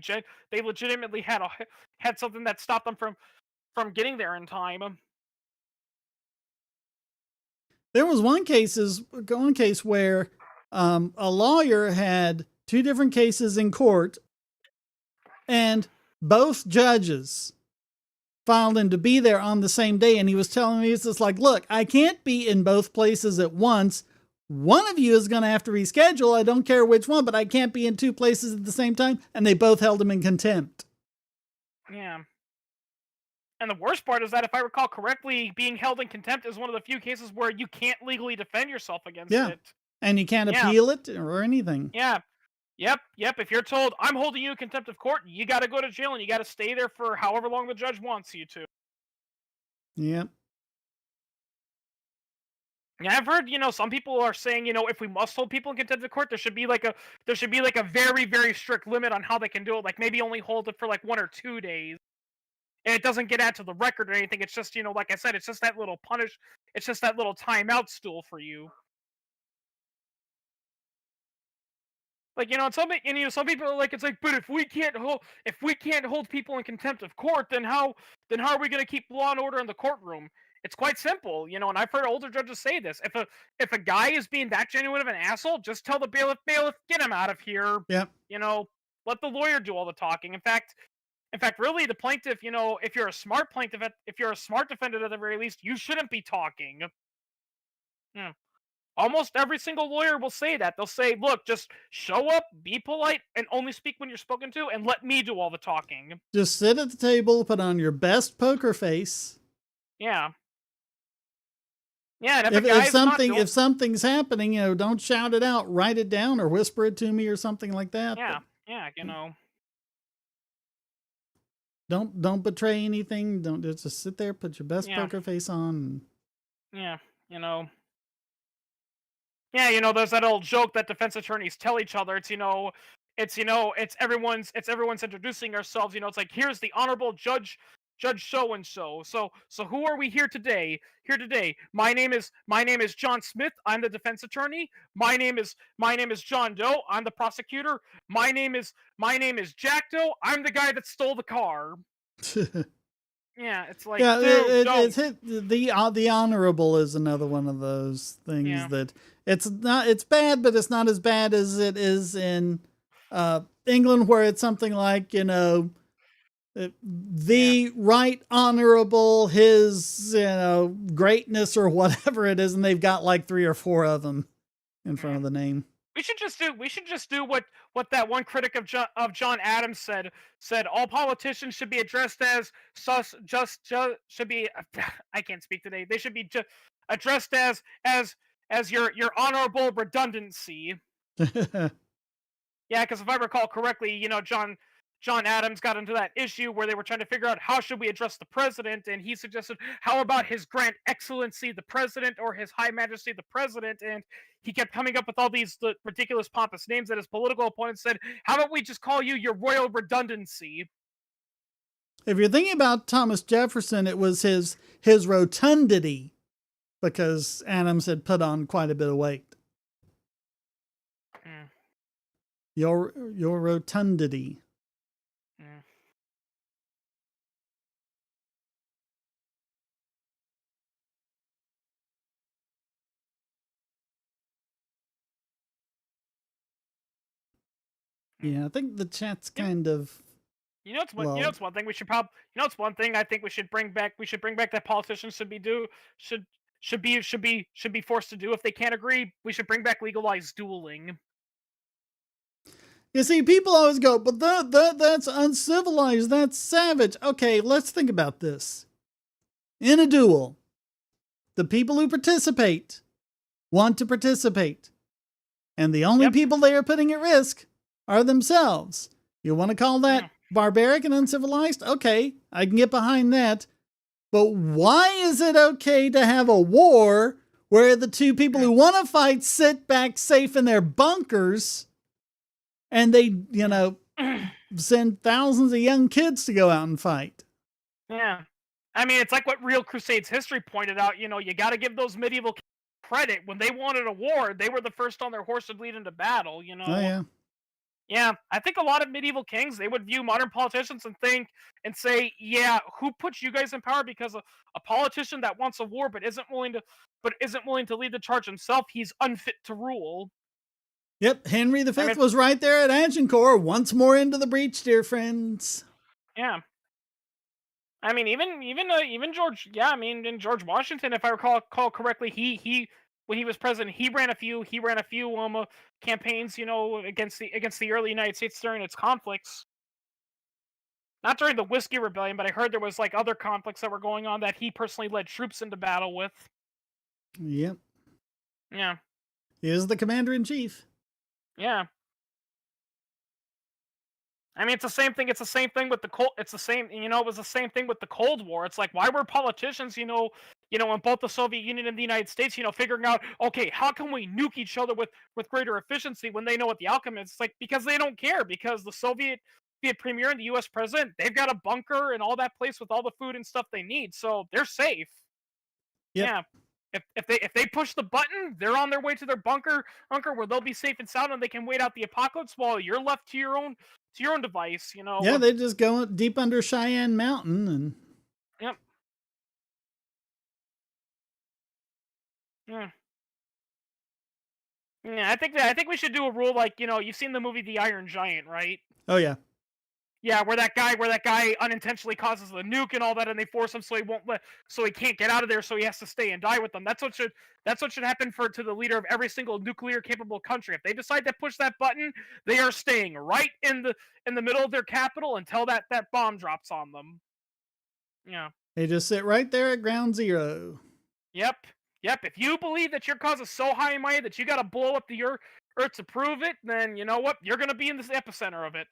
legitimately had something that stopped them from getting there in time. There was one case where a lawyer had two different cases in court, and both judges filed him to be there on the same day. And he was telling me, it's just like, look, I can't be in both places at once. One of you is going to have to reschedule. I don't care which one, but I can't be in two places at the same time. And they both held him in contempt. Yeah. And the worst part is that if I recall correctly, being held in contempt is one of the few cases where you can't legally defend yourself against it. And you can't appeal it or anything. Yeah. Yep. If you're told, I'm holding you in contempt of court, you got to go to jail and you got to stay there for however long the judge wants you to. Yep. Yeah, I've heard, some people are saying, if we must hold people in contempt of court, there should be like a very, very strict limit on how they can do it. Like maybe only hold it for like 1 or 2 days. And it doesn't get added to the record or anything. It's just, like I said, it's just that little it's just that little timeout stool for you. Like, some people are like, it's like, but if we can't hold people in contempt of court, then how are we going to keep law and order in the courtroom? It's quite simple, and I've heard older judges say this. If a guy is being that genuine of an asshole, just tell the bailiff, get him out of here. Yep. Let the lawyer do all the talking. In fact, really, the plaintiff, if you're a smart plaintiff, if you're a smart defendant at the very least, you shouldn't be talking. Yeah. Almost every single lawyer will say that. They'll say, "Look, just show up, be polite, and only speak when you're spoken to, and let me do all the talking." Just sit at the table, put on your best poker face. Yeah. Yeah, and if a If guy's not something doing, if something's happening, don't shout it out. Write it down or whisper it to me or something like that. But yeah, yeah, don't betray anything. Don't just sit there, put your best yeah, poker face on. yeah, you know. Yeah, there's that old joke that defense attorneys tell each other. It's introducing ourselves. It's like, here's the honorable Judge so and so. So who are we here today? Here today. My name is John Smith. I'm the defense attorney. My name is John Doe. I'm the prosecutor. My name is Jack Doe. I'm the guy that stole the car. Yeah, it's like, Yeah, dude, it's don't. hit the honorable is another one of those things Yeah, that it's bad, but it's not as bad as it is in England, where it's something like yeah, the right honorable his greatness or whatever it is, and they've got like three or four of them in front yeah. of the name. We should just do what that one critic of John Adams said. All politicians should be addressed as should be. I can't speak today. They should be addressed as your honorable redundancy. Yeah, because if I recall correctly, John Adams got into that issue where they were trying to figure out how should we address the president, and he suggested, how about His Grand Excellency the President, or His High Majesty the President, and he kept coming up with all these ridiculous pompous names that his political opponents said, how about we just call you your Royal Redundancy? If you're thinking about Thomas Jefferson, it was his rotundity, because Adams had put on quite a bit of weight. Mm, Your rotundity. mm, mm. Yeah, I think the chat's You, kind of lulled. it's one thing we should probably it's one thing I think we should bring back. We should bring back that politicians should should be forced to do if they can't agree. We should bring back legalized dueling. You see, people always go, but that's uncivilized, that's savage. Okay, let's think about this. In a duel, the people who participate want to participate, and the only Yep. people they are putting at risk are themselves. You want to call that Yeah. barbaric and uncivilized? Okay, I can get behind that. But why is it okay to have a war where the two people who want to fight sit back safe in their bunkers, and they, send thousands of young kids to go out and fight? Yeah. I mean, it's like what Real Crusades history pointed out. You got to give those medieval credit. When they wanted a war, they were the first on their horse to lead into battle. Oh, yeah. Yeah, I think a lot of medieval kings, they would view modern politicians and think and say, "Yeah, who puts you guys in power? Because a politician that wants a war but isn't willing to lead the charge himself, he's unfit to rule." Yep, Henry I V mean, was right there at Agincourt, once more into the breach, dear friends. yeah. I mean, even George, yeah. I mean, in George Washington, if I recall correctly, he when he was president, he ran a few campaigns, against the early United States during its conflicts. Not during the Whiskey Rebellion, but I heard there was like other conflicts that were going on that he personally led troops into battle with. Yep, Yeah, he is the commander in chief. yeah. I mean, it's the same thing. It's the same thing with the Cold. It's the same. It was the same thing with the Cold War. It's like, why were politicians, in both the Soviet Union and the United States, figuring out, okay, how can we nuke each other with greater efficiency when they know what the outcome is? It's like, because they don't care, because the Soviet premier and the U.S. president, they've got a bunker and all that place with all the food and stuff they need, so they're safe. Yep, Yeah. If they push the button, they're on their way to their bunker where they'll be safe and sound, and they can wait out the apocalypse while you're left to your own device. yeah, they just go deep under Cheyenne Mountain and Yep. Yeah. Yeah. I think we should do a rule like, you've seen the movie The Iron Giant, right? oh yeah, Yeah, where that guy unintentionally causes the nuke and all that, and they force him so he can't get out of there, so he has to stay and die with them. That's what should happen to the leader of every single nuclear capable country. If they decide to push that button, they are staying right in the middle of their capital until that bomb drops on them. Yeah. They just sit right there at ground zero. Yep. Yep. If you believe that your cause is so high and mighty that you got to blow up the Earth to prove it, then you know what? You're going to be in the epicenter of it.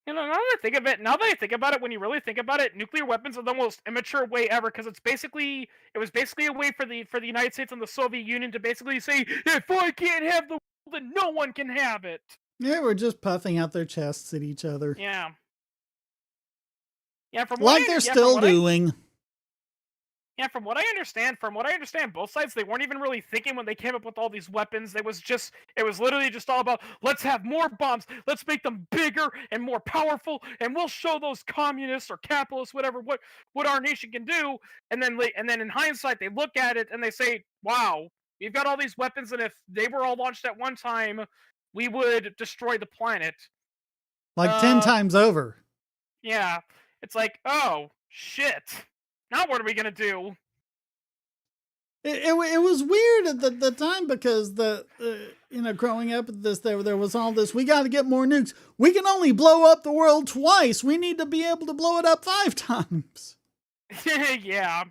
Now that I think about it, when you really think about it, nuclear weapons are the most immature way ever because it was basically a way for the United States and the Soviet Union to basically say, if I can't have the world, then no one can have it. Yeah, we're just puffing out their chests at each other. Yeah. Yeah, Like they're still doing. From what I understand, both sides, they weren't even really thinking when they came up with all these weapons. It was literally just all about, let's have more bombs, let's make them bigger and more powerful, and we'll show those communists or capitalists, whatever, what our nation can do. And then in hindsight, they look at it and they say, wow, we've got all these weapons, and if they were all launched at one time, we would destroy the planet. Like 10 times over. Yeah. It's like, oh, shit. Now what are we gonna do? It was weird at the time because growing up at this, there was all this, we got to get more nukes. We can only blow up the world twice. We need to be able to blow it up 5 times. Yeah.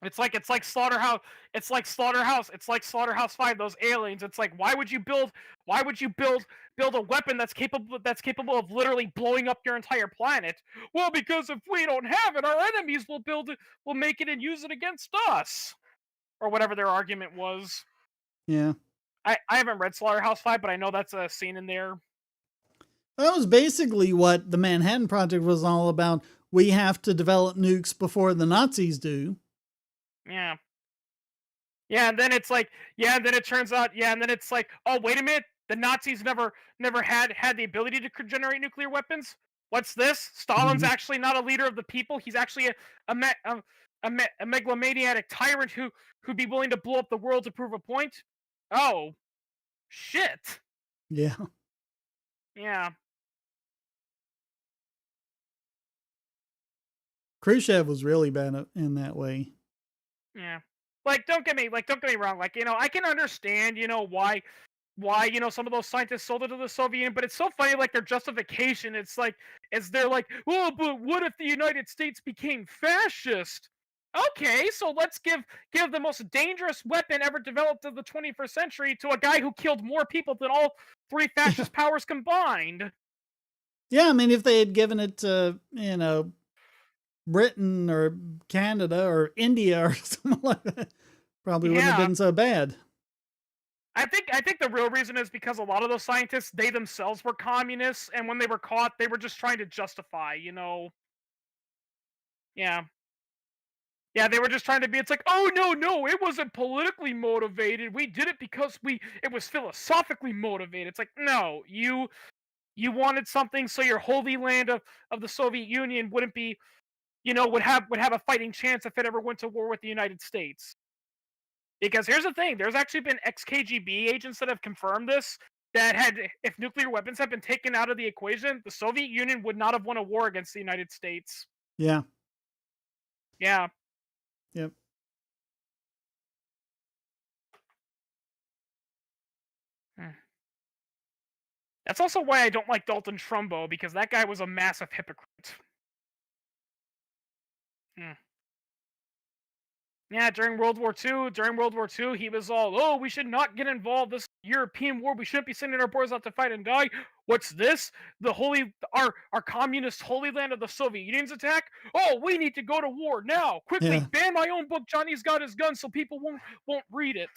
It's like Slaughterhouse. It's like Slaughterhouse 5. Those aliens. It's like, why would you build a weapon that's capable of literally blowing up your entire planet? Well, because if we don't have it, our enemies will build it, will make it and use it against us, or whatever their argument was. Yeah. I haven't read Slaughterhouse 5, but I know that's a scene in there. That was basically what the Manhattan Project was all about. We have to develop nukes before the Nazis do. Yeah. Yeah, and then it's like, and then it turns out, and then it's like, oh, wait a minute, the Nazis never had the ability to generate nuclear weapons. What's this? Stalin's actually not a leader of the people. He's actually a megalomaniac tyrant who'd be willing to blow up the world to prove a point. Oh, shit. Yeah. Yeah. Khrushchev was really bad in that way. Yeah. Don't get me wrong. I can understand, why some of those scientists sold it to the Soviet Union, but it's so funny, their justification. They're like, oh, but what if the United States became fascist? Okay, so let's give the most dangerous weapon ever developed of the 21st century to a guy who killed more people than all 3 fascist powers combined. Yeah, I mean, if they had given it to, Britain or Canada or India or something like that, probably wouldn't have been so bad. I think the real reason is because a lot of those scientists, they themselves were communists, and when they were caught, they were just trying to justify, Yeah. Yeah, they were just trying to be, it's like, oh, no, it wasn't politically motivated. We did it because it was philosophically motivated. It's like, no, you wanted something so your holy land of the Soviet Union wouldn't be, would have a fighting chance if it ever went to war with the United States. Because here's the thing, there's actually been ex-KGB agents that have confirmed this, if nuclear weapons had been taken out of the equation, the Soviet Union would not have won a war against the United States. Yeah. Yeah. Yep. That's also why I don't like Dalton Trumbo, because that guy was a massive hypocrite. Yeah, during World War II, he was all, oh, we should not get involved. This European war, we shouldn't be sending our boys out to fight and die. What's this? Our communist holy land of the Soviet Union's attack? Oh, we need to go to war now. Quickly, ban my own book, Johnny's Got His Gun, so people won't read it.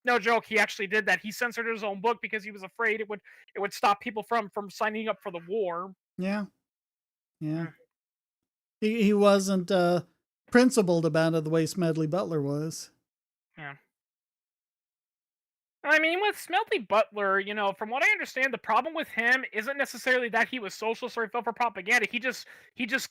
No joke, he actually did that. He censored his own book because he was afraid it would stop people from signing up for the war. Yeah. Yeah. He wasn't principled about it the way Smedley Butler was. Yeah. I mean, with Smedley Butler, from what I understand, the problem with him isn't necessarily that he was socialist or he fell for propaganda. He just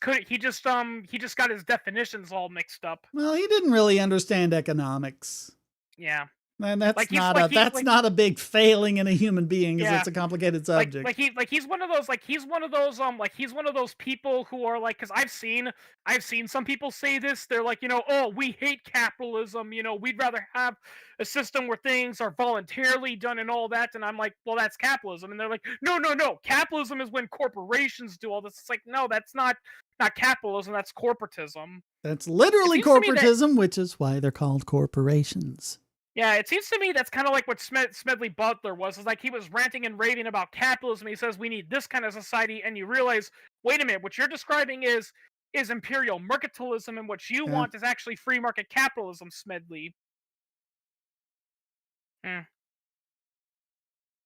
got his definitions all mixed up. Well, he didn't really understand economics. Yeah. And Like he's like he that's not a big failing in a human being, because yeah. it's a complicated subject. He's one of those he's one of those he's one of those people who are like, because I've seen some people say this, they're like, oh, we hate capitalism, we'd rather have a system where things are voluntarily done and all that, and I'm like, well, that's capitalism, and they're like, no, capitalism is when corporations do all this. It's like, no, that's not capitalism, that's corporatism. That's It literally seems to me that corporatism, which is why they're called corporations. Yeah, it seems to me that's kind of like what Smedley Butler was. Is like he was ranting and raving about capitalism. He says we need this kind of society, and you realize, wait a minute, what you're describing is imperial mercantilism, and what you Yeah. want is actually free market capitalism, Smedley. Hmm.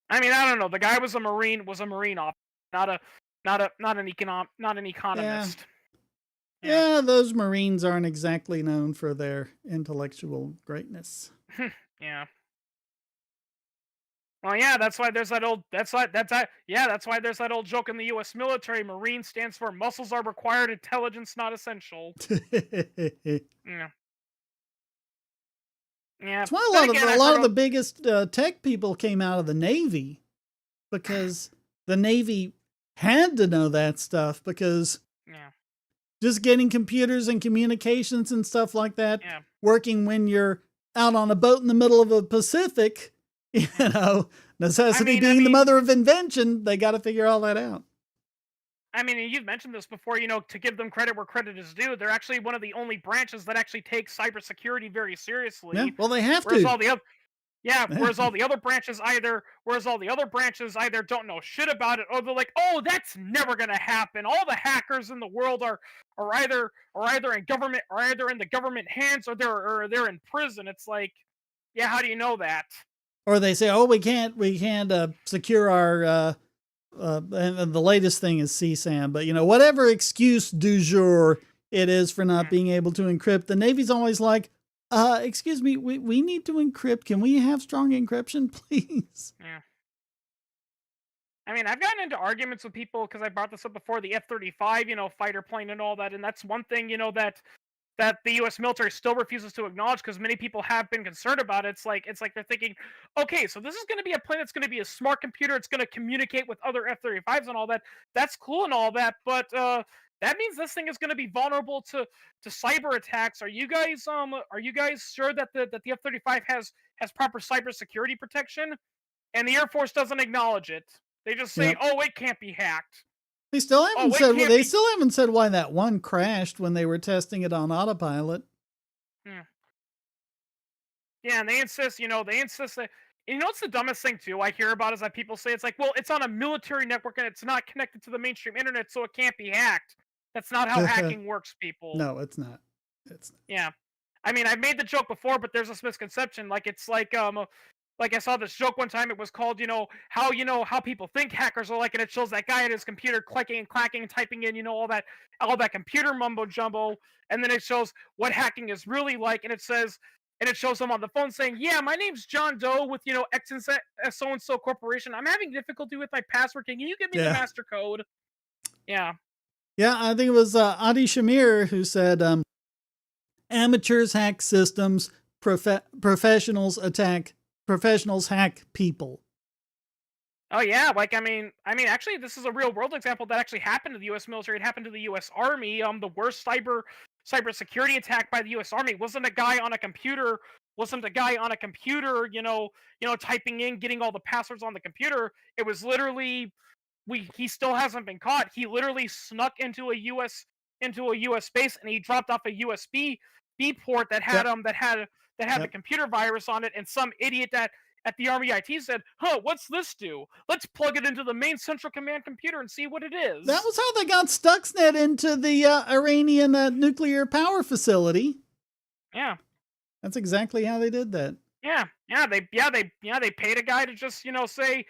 I mean, I don't know. The guy was a marine officer, not a not an Yeah. economist. Yeah, Yeah, those Marines aren't exactly known for their intellectual greatness. yeah. Well, yeah, that's why there's that old. That's why there's that old joke in the U.S. military. Marine stands for muscles are required, intelligence not essential. That's Yeah, yeah. why Then again, a I've lot heard of the of biggest tech people came out of the Navy, because the Navy had to know that stuff, because yeah, just getting computers and communications and stuff like that yeah. working when you're out on a boat in the middle of a Pacific, I necessity mean, I being the mean, mother of invention, they got to figure all that out. I mean, and you've mentioned this before. To give them credit where credit is due, they're actually one of the only branches that actually takes cybersecurity very Yeah, seriously. well, they have Whereas to. all the other Yeah, Yeah. whereas all the other branches either don't know shit about it, or they're like, "Oh, that's never gonna happen. All the hackers in the world are either in government, or either in the government hands, or they're in prison." It's like, yeah, how do you know that? Or they say, "Oh, we can't secure our." And the latest thing is CSAM, but whatever excuse du jour it is for not Mm, being able to encrypt, the Navy's always like, excuse me, we need to encrypt. Can we have strong encryption, please? yeah. I mean, I've gotten into arguments with people because I brought this up before, the F-35, fighter plane and all that, and that's one thing, that the U.S. military still refuses to acknowledge because many people have been concerned about it. It's like they're thinking, okay, so this is going to be a plane that's going to be a smart computer. It's going to communicate with other F-35s and all that. That's cool and all that, but that means this thing is going to be vulnerable to cyber attacks. Are you guys sure that the F-35 has proper cybersecurity protection? And the Air Force doesn't acknowledge it. They just say, Yep. "Oh, it can't be hacked. They still Oh, haven't it said can't they be." still haven't said why that one crashed when they were testing it on autopilot. Hmm. Yeah, and they insist that. What's the dumbest thing too I hear about is that people say it's like, well, it's on a military network and it's not connected to the mainstream internet, so it can't be hacked. That's not how hacking works, people. No, it's not. It's Yeah, I mean, I've made the joke before, but there's this misconception. Like I saw this joke one time. It was called, how people think hackers are like, and it shows that guy at his computer clicking and clacking and typing in, all that computer mumbo jumbo, and then it shows what hacking is really like, and it shows him on the phone saying, "Yeah, my name's John Doe with X and so and so corporation. I'm having difficulty with my password. Can you give me the yeah. master code?" Yeah, Yeah, I think it was Adi Shamir who said, amateurs hack systems, professionals hack people. oh yeah, like actually, this is a real world example that actually happened to the U.S. military. It happened to the U.S. Army. The worst cybersecurity attack by the U.S. Army wasn't a guy on a computer. Wasn't a guy on a computer, typing in, getting all the passwords on the computer. It was literally he still hasn't been caught. He literally snuck into a U.S. base, and he dropped off a USB B port that had Yep. the Yep. computer virus on it, and some idiot at the Army IT said, "Huh, what's this do? Let's plug it into the main central command computer and see what it is." That was how they got Stuxnet into the Iranian nuclear power facility. Yeah. That's exactly how they did that. They paid a guy to just say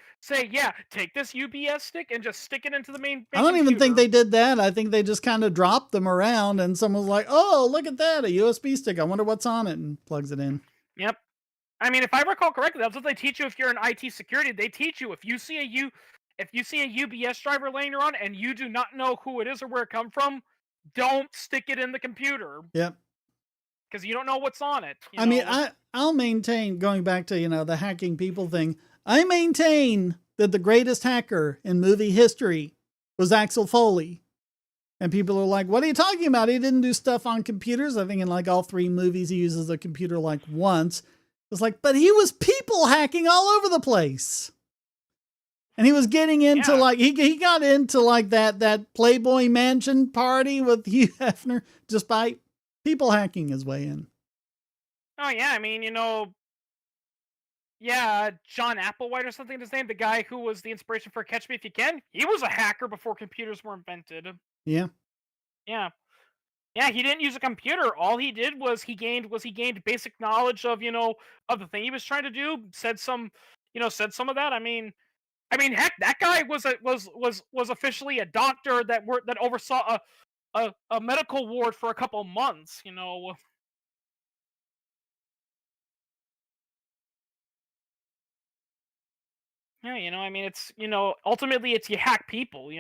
yeah, take this UBS stick and just stick it into the I main don't even think computer. they did that. I think they just kind of dropped them around, and someone was like, "Oh, look at that, a USB stick. I wonder what's on it," and plugs it in. Yep. I mean, if I recall correctly, that's what they teach you if you're in IT security. They teach you if you see a UBS driver laying around and you do not know who it is or where it come from, don't stick it in the computer, Yep. because you don't know what's on it. I mean, I'll maintain, going back to, the hacking people thing, I maintain that the greatest hacker in movie history was Axel Foley. And people are like, what are you talking about? He didn't do stuff on computers. I think in like all 3 movies, he uses a computer like once. It's like, but he was people hacking all over the place. And he was getting into like, he got into like that Playboy Mansion party with Hugh Hefner just by people hacking his way in. Oh yeah, I mean, John Applewhite or something his name, the guy who was the inspiration for Catch Me If You Can, he was a hacker before computers were invented. Yeah. Yeah. Yeah, he didn't use a computer. All he did was he gained basic knowledge of, of the thing he was trying to do, said some of that. I mean, heck, that guy was officially a doctor that oversaw a medical ward for a couple months. Yeah, I mean, it's ultimately it's you hack people.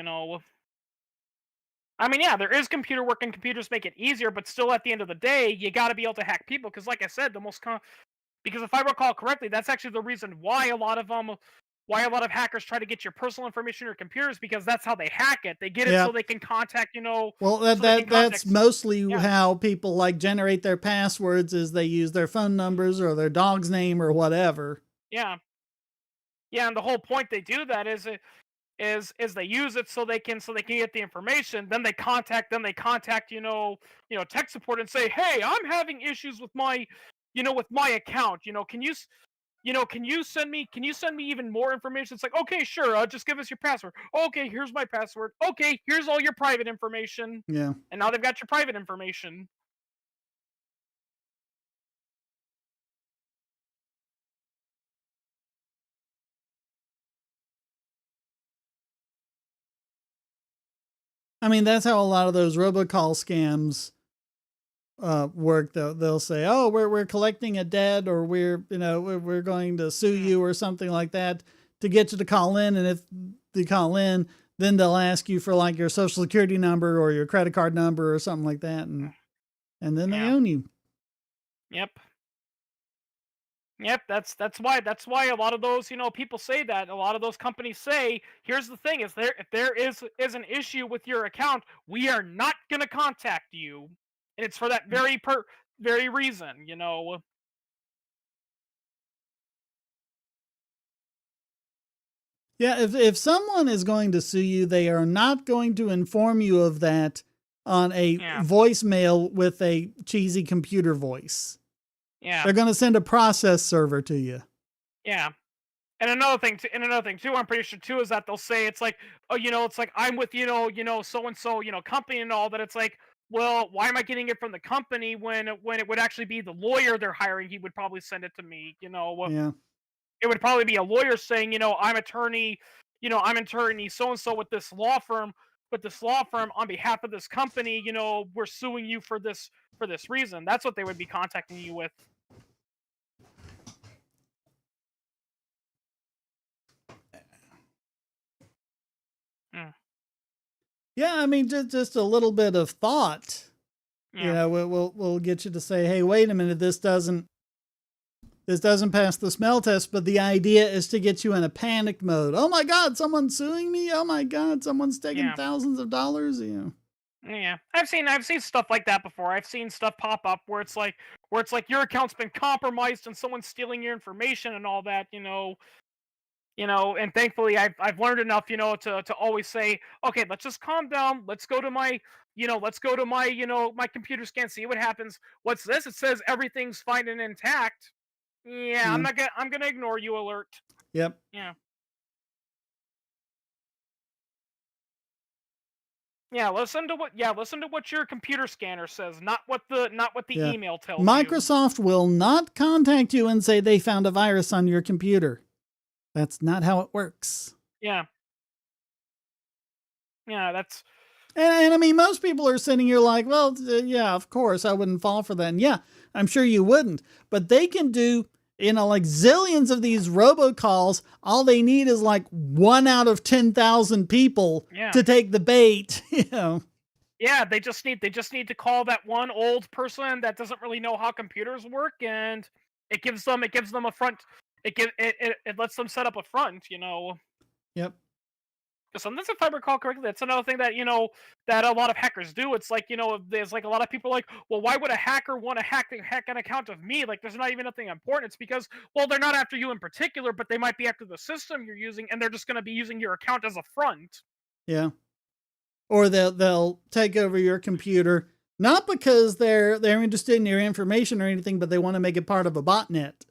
I mean, yeah, there is computer work and computers make it easier, but still, at the end of the day, you got to be able to hack people because, like I said, because if I recall correctly, that's actually the reason why a lot of hackers try to get your personal information on your computers because that's how they hack it. They get it so they can contact, Well, that's mostly how people like generate their passwords is they use their phone numbers or their dog's name or whatever. Yeah. Yeah, and the whole point they do that is they use it so they can get the information. Then they contact tech support and say, hey, I'm having issues with my account. Can you send me even more information? It's like, okay, sure, just give us your password. Okay, here's my password. Okay, here's all your private information. Yeah. And now they've got your private information. I mean, that's how a lot of those robocall scams work. They'll say, oh, we're collecting a debt, or we're going to sue you or something like that to get you to call in. And if they call in, then they'll ask you for like your social security number or your credit card number or something like that. And then they own you. Yep. Yep, that's why a lot of those, people say that. A lot of those companies say, here's the thing, if there is an issue with your account, we are not going to contact you. And it's for that very reason, Yeah, if someone is going to sue you, they are not going to inform you of that on a voicemail with a cheesy computer voice. Yeah. They're going to send a process server to you. Yeah. And another thing too, I'm pretty sure too, is that they'll say it's like, oh, it's like I'm with so and so company and all that. It's like, well, why am I getting it from the company when it would actually be the lawyer they're hiring? He would probably send it to me. Yeah. It would probably be a lawyer saying, I'm attorney so and so with this law firm. On behalf of this company, we're suing you for this reason. That's what they would be contacting you with. Yeah, I mean, just a little bit of thought, we'll get you to say, hey, wait a minute, this doesn't pass the smell test, but the idea is to get you in a panic mode. Oh my God, someone's suing me. Oh my God, someone's taking thousands of dollars. Yeah, I've seen stuff like that before. I've seen stuff pop up where it's like your account's been compromised and someone's stealing your information and all that. And thankfully I've learned enough, to always say, okay, let's just calm down. Let's go to my my computer scan, see what happens. What's this? It says everything's fine and intact. Yeah, I'm gonna ignore you alert. Yep. Yeah. Yeah, listen to what your computer scanner says, not what the email tells you. Microsoft will not contact you and say they found a virus on your computer. That's not how it works. Yeah. Yeah, that's... And I mean, most people are sitting here like, well, yeah, of course, I wouldn't fall for that. And yeah, I'm sure you wouldn't. But they can do, like zillions of these robocalls. All they need is like 1 out of 10,000 people to take the bait, Yeah, Yeah, they just need to call that one old person that doesn't really know how computers work, and it gives them a front. It lets them set up a front, you know. Yep. 'Cause sometimes, if I recall correctly, that's another thing that that a lot of hackers do. It's like, there's like a lot of people like, well, why would a hacker want to hack an account of me? Like, there's not even nothing important. It's because, well, they're not after you in particular, but they might be after the system you're using, and they're just going to be using your account as a front. Yeah. Or they'll take over your computer, not because they're interested in your information or anything, but they want to make it part of a botnet.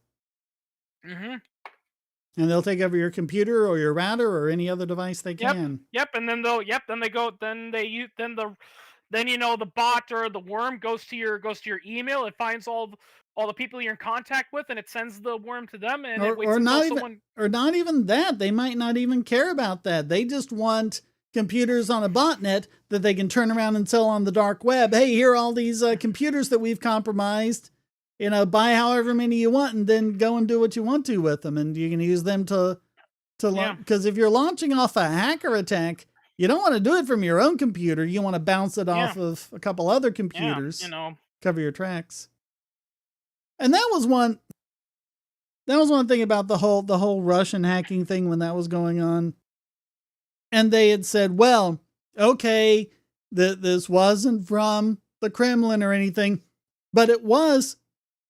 Mm-hmm. And they'll take over your computer or your router or any other device they Yep. can. Yep. And then then they go, then they use, then the bot or the worm goes to your email. It finds all the people you're in contact with, and it sends the worm to them, and it waits Or until not even someone. or not even that. They might not even care about that. They just want computers on a botnet that they can turn around and sell on the dark web. Hey, here are all these computers that we've compromised. Buy however many you want, and then go and do what you want to with them, and you can use them to Yeah. because if you're launching off a hacker attack, you don't want to do it from your own computer. You want to bounce it Yeah. off of a couple other Yeah. computers, cover your tracks. And that was one thing about the whole Russian hacking thing when that was going on. And they had said, well, okay, this wasn't from the Kremlin or anything, but it was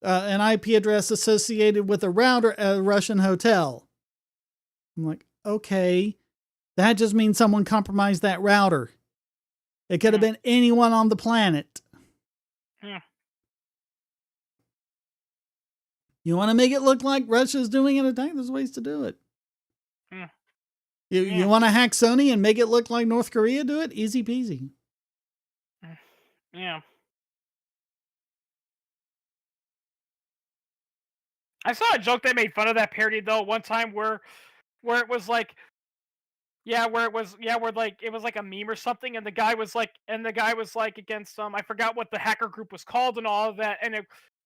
an IP address associated with a router at a Russian hotel. I'm like, okay, that just means someone compromised that router. It could have been anyone on the planet. Yeah. You want to make it look like Russia's doing an attack? There's ways to do it. Yeah. You want to hack Sony and make it look like North Korea do it? Easy peasy. Yeah. I saw a joke that made fun of that parody though one time where it was like, where like it was like a meme or something, and the guy was like against I forgot what the hacker group was called and all of that,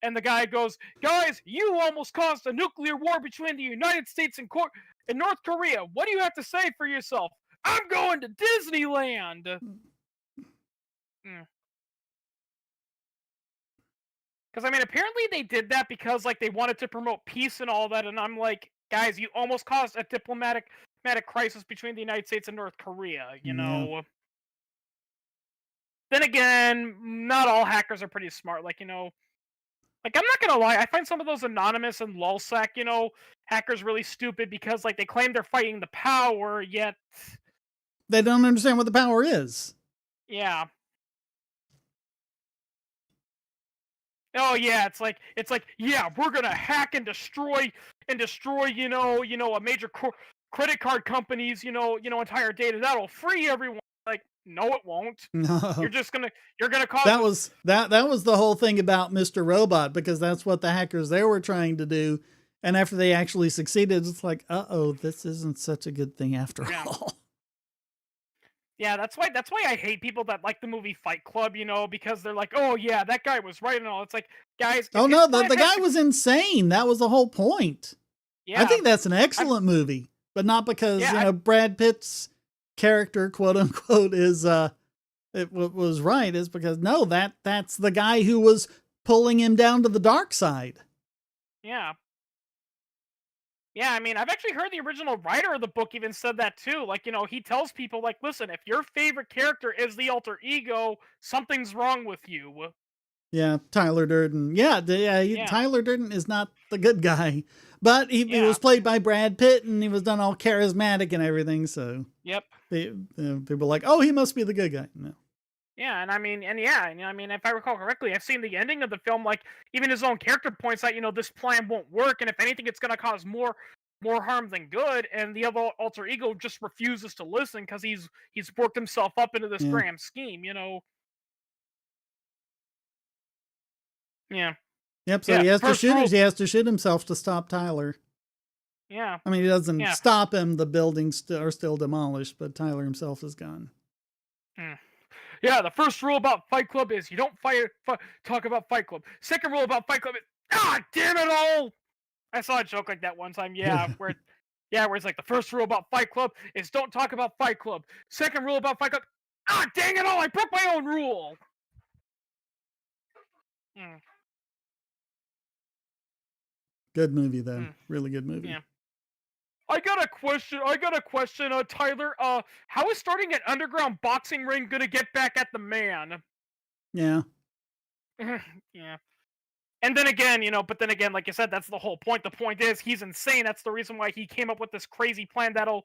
and the guy goes, guys, you almost caused a nuclear war between the United States and North Korea. What do you have to say for yourself? I'm going to Disneyland. Because I mean, apparently they did that because like they wanted to promote peace and all that, and I'm like, guys, you almost caused a diplomatic crisis between the United States and North Korea. Yeah. Then again, not all hackers are pretty smart. Like like I'm not gonna lie, I find some of those anonymous and lulsac, hackers really stupid because like they claim they're fighting the power, yet They don't understand what the power is. yeah. Oh yeah, it's like yeah, we're gonna hack and destroy a major credit card company's entire data. That'll free everyone. Like no, it won't. No. You're gonna cause that was the whole thing about Mr. Robot, because that's what the hackers there were trying to do. And after they actually succeeded, it's like, uh-oh, this isn't such a good thing after all. Yeah, that's why I hate people that like the movie Fight Club, because they're like, oh yeah, that guy was right and all. It's like, guys, Oh no, the guy was insane. That was the whole point. Yeah, I think that's an excellent movie, but not because Brad Pitt's character, quote unquote, is was right. Is because no, that's the guy who was pulling him down to the dark side. Yeah. Yeah, I mean, I've actually heard the original writer of the book even said that too. Like, he tells people, like, listen, if your favorite character is the alter ego, something's wrong with you. Yeah, Tyler Durden. Tyler Durden is not the good guy, but he was played by Brad Pitt, and he was done all charismatic and everything. So yep, people are like, oh, he must be the good guy. No. Yeah, and I mean, if I recall correctly, I've seen the ending of the film. Like, even his own character points out, this plan won't work, and if anything, it's going to cause more harm than good. And the other alter ego just refuses to listen because he's worked himself up into this grand scheme. Yeah. Yep. So he has to shoot. He has to shoot himself to stop Tyler. Yeah. I mean, he doesn't stop him. The buildings are still demolished, but Tyler himself is gone. Yeah, the first rule about Fight Club is you don't talk about Fight Club. Second rule about Fight Club is, damn it all! I saw a joke like that one time, where it's like the first rule about Fight Club is don't talk about Fight Club. Second rule about Fight Club, Ah, dang it all! I broke my own rule. Mm, Good movie though. mm, Really good movie. yeah. I got a question. Tyler. How is starting an underground boxing ring gonna get back at the man? Yeah. Yeah. And then again, but then again, like you said, that's the whole point. The point is he's insane. That's the reason why he came up with this crazy plan that'll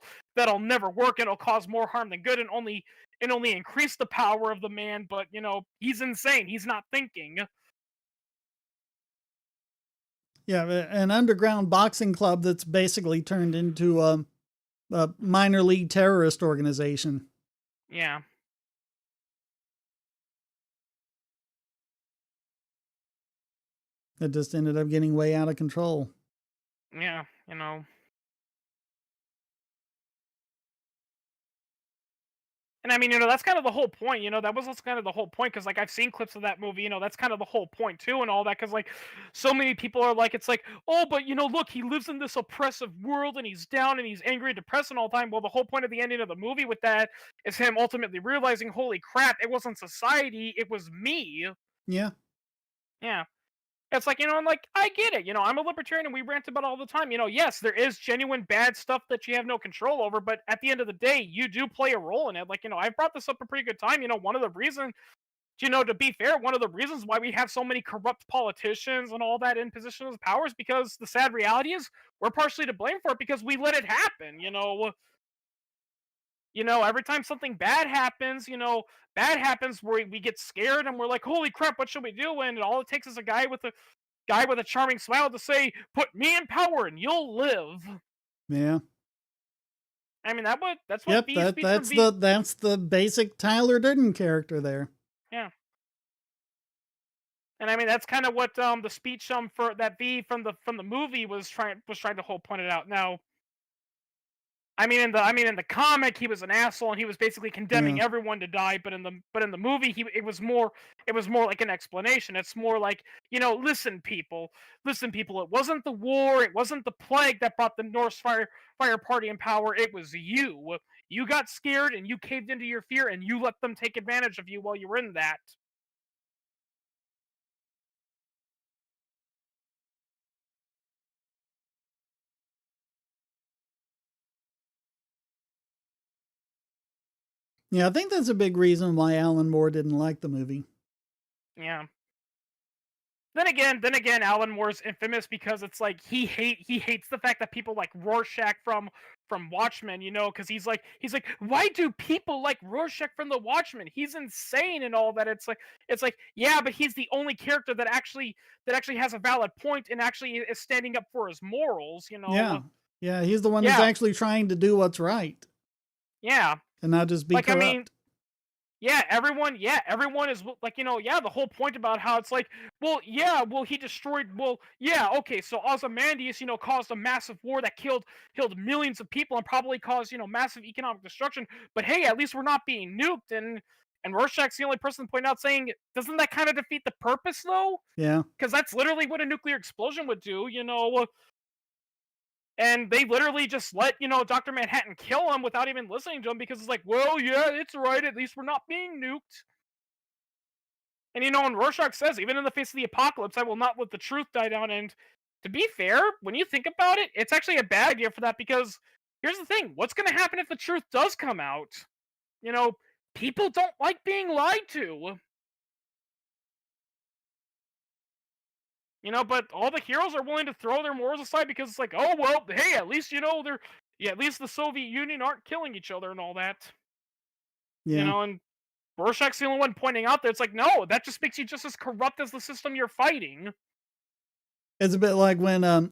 never work and it'll cause more harm than good and only increase the power of the man. But he's insane. He's not thinking. Yeah, an underground boxing club that's basically turned into a minor league terrorist organization. Yeah. That just ended up getting way out of control. Yeah. And I mean, that's kind of the whole point. That was kind of the whole point because, like, I've seen clips of that movie. That's kind of the whole point too, and all that. Because, like, so many people are like, it's like, oh, but look, he lives in this oppressive world, and he's down, and he's angry, and depressed, and all the time. Well, the whole point of the ending of the movie with that is him ultimately realizing, holy crap, it wasn't society, it was me. Yeah. Yeah. It's like, I'm like, I get it. I'm a libertarian and we rant about it all the time. Yes, there is genuine bad stuff that you have no control over, but at the end of the day, you do play a role in it. Like, I've brought this up a pretty good time. One of the reasons, to be fair, one of the reasons why we have so many corrupt politicians and all that in positions of power is because the sad reality is we're partially to blame for it because we let it happen. Every time something bad happens where we get scared and we're like, holy crap, what should we do? And all it takes is a guy with a charming smile to say, "Put me in power and you'll live." Yeah. I mean, that's what Yep, V speech from that's V. the basic Tyler Durden character there. Yeah, and I mean that's kind of what the speech for that V from the movie was trying to whole pointed out. Now, in the comic, he was an asshole and he was basically Yeah. condemning everyone to die. But in the movie, it was more like an explanation. It's more like, listen, people. It wasn't the war, it wasn't the plague that brought the Norse Fire Party in power. It was you. You got scared and you caved into your fear and you let them take advantage of you while you were in that. Yeah, I think that's a big reason why Alan Moore didn't like the movie. Yeah. Then again, Alan Moore's infamous because it's like he hates the fact that people like Rorschach from Watchmen, because he's like, why do people like Rorschach from the Watchmen? He's insane and all that. It's like, yeah, but he's the only character that actually has a valid point and actually is standing up for his morals. Yeah. Yeah, he's the one that's Yeah, actually trying to do what's right yeah. and not just be Like I mean, corrupt. everyone is like, the whole point about how it's like, well, yeah, well, he destroyed, well, yeah, okay, so Ozymandias, caused a massive war that killed millions of people and probably caused, massive economic destruction. But hey, at least we're not being nuked. And Rorschach's the only person pointing out saying, doesn't that kind of defeat the purpose though? Yeah. Because that's literally what a nuclear explosion would do. And they literally just let, Dr. Manhattan kill him without even listening to him because it's like, well, yeah, it's right. At least we're not being nuked. And and Rorschach says, even in the face of the apocalypse, I will not let the truth die down. And to be fair, when you think about it, it's actually a bad idea for that because here's the thing: what's going to happen if the truth does come out? You know, people don't like being lied to. But all the heroes are willing to throw their morals aside because it's like, oh well, hey, at least they're, yeah, at least the Soviet Union aren't killing each other and all that. Yeah. And Rorschach's the only one pointing out that it's like, no, that just makes you just as corrupt as the system you're fighting. It's a bit like when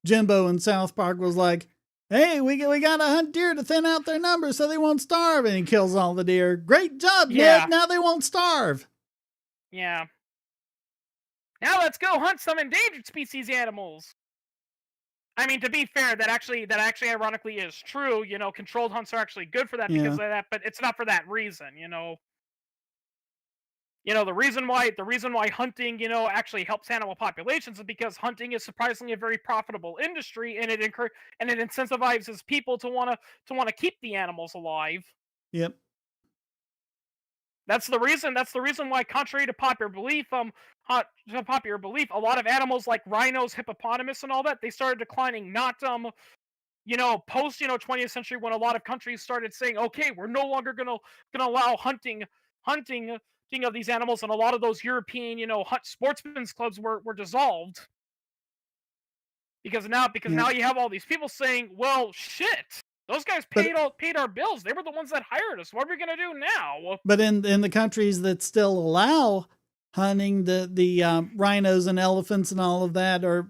Jimbo in South Park was like, "Hey, we got to hunt deer to thin out their numbers so they won't starve," and he kills all the deer. Great job, Yeah, Ned. Now they won't starve. yeah. Now let's go hunt some endangered species animals. I mean, to be fair, that actually ironically is true. Controlled hunts are actually good for that because Yeah. of that, but it's not for that reason. The reason why hunting, actually helps animal populations is because hunting is surprisingly a very profitable industry, and it incentivizes people to wanna keep the animals alive. Yep. That's the reason. That's the reason why, contrary to popular belief, to popular belief, a lot of animals like rhinos, hippopotamus, and all that, they started declining. Not post 20th century, when a lot of countries started saying, okay, we're no longer gonna allow hunting of these animals, and a lot of those European hunt sportsmen's clubs were dissolved because Yeah. now you have all these people saying, well, shit, those guys But paid our bills. They were the ones that hired us. What are we gonna do now? but in the countries that still allow hunting, the rhinos and elephants and all of that are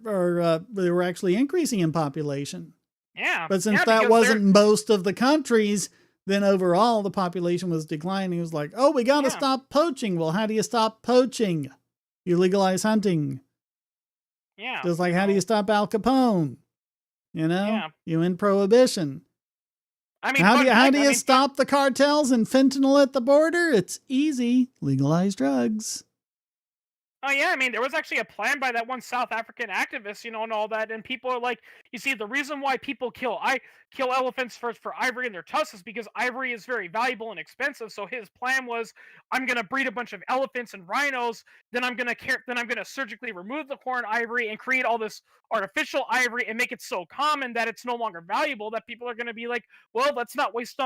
they were actually increasing in population. Yeah, But since yeah, that because they're wasn't most of the countries, then overall the population was declining. It was like, oh, we got to yeah, stop poaching. Well, how do you stop poaching? You legalize hunting. yeah, Just like, how do you stop Al Capone? yeah. You end prohibition. I mean, How do fun you how fact. do I you mean, fun, stop the cartels and fentanyl at the border? It's easy. Legalize drugs. Oh yeah, I mean, there was actually a plan by that one South African activist, and all that. And people are like, you see, the reason why people kill elephants for ivory in their tusks is because ivory is very valuable and expensive. So his plan was, I'm gonna breed a bunch of elephants and rhinos, then I'm gonna surgically remove the horn ivory and create all this artificial ivory and make it so common that it's no longer valuable, that people are gonna be like, well, let's not waste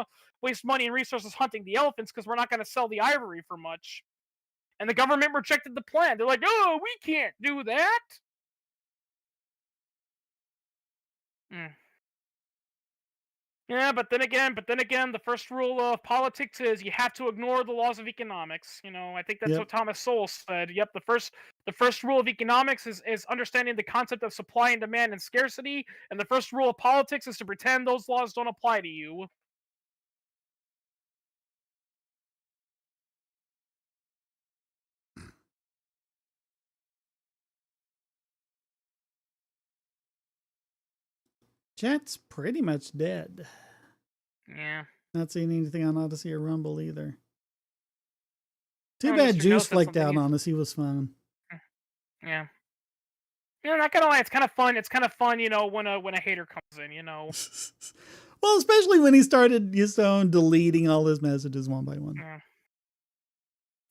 money and resources hunting the elephants because we're not gonna sell the ivory for much. And the government rejected the plan. They're like, "Oh, we can't do that." Mm. Yeah, but then again, the first rule of politics is you have to ignore the laws of economics. I think that's Yep. what Thomas Sowell said. Yep, the first rule of economics is understanding the concept of supply and demand and scarcity, and the first rule of politics is to pretend those laws don't apply to you. Chat's pretty much dead. Yeah. Not seeing anything on Odyssey or Rumble either. Too Oh, bad Mr. No Juice said flaked something. out on us. He was fun. Yeah. Not gonna lie, it's kind of fun. It's kind of fun, when a hater comes in. Well, especially when he started deleting all his messages one by one. Yeah.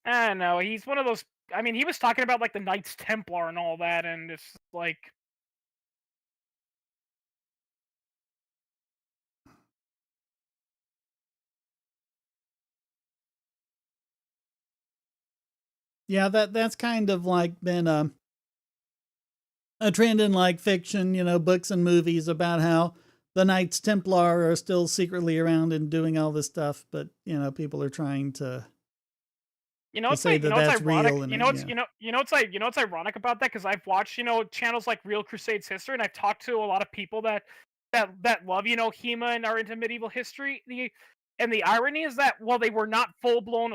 I don't know. He's one of those. I mean, he was talking about like the Knights Templar and all that, and it's like, Yeah, that's kind of like been a trend in like fiction, books and movies about how the Knights Templar are still secretly around and doing all this stuff, but people are trying to it's say like, that it's that's ironic. real and it, yeah. It's ironic about that because I've watched channels like Real Crusades History, and I've talked to a lot of people that love Hema and are into medieval history. The irony is that while they were not full blown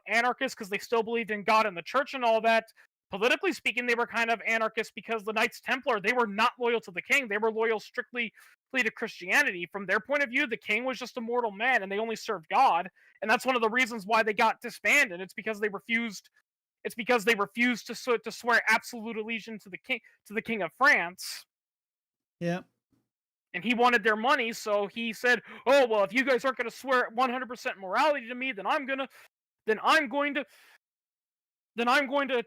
anarchists because they still believed in God and the church and all that, politically speaking, they were kind of anarchists because the Knights Templar, they were not loyal to the king. They were loyal strictly to Christianity. From their point of view, the king was just a mortal man and they only served God. And that's one of the reasons why they got disbanded. It's because they refused. It's because they refused to swear absolute allegiance to the king of France, Yeah. and he wanted their money. So he said, "Oh well, if you guys aren't going to swear 100% morality to me, then I'm going to,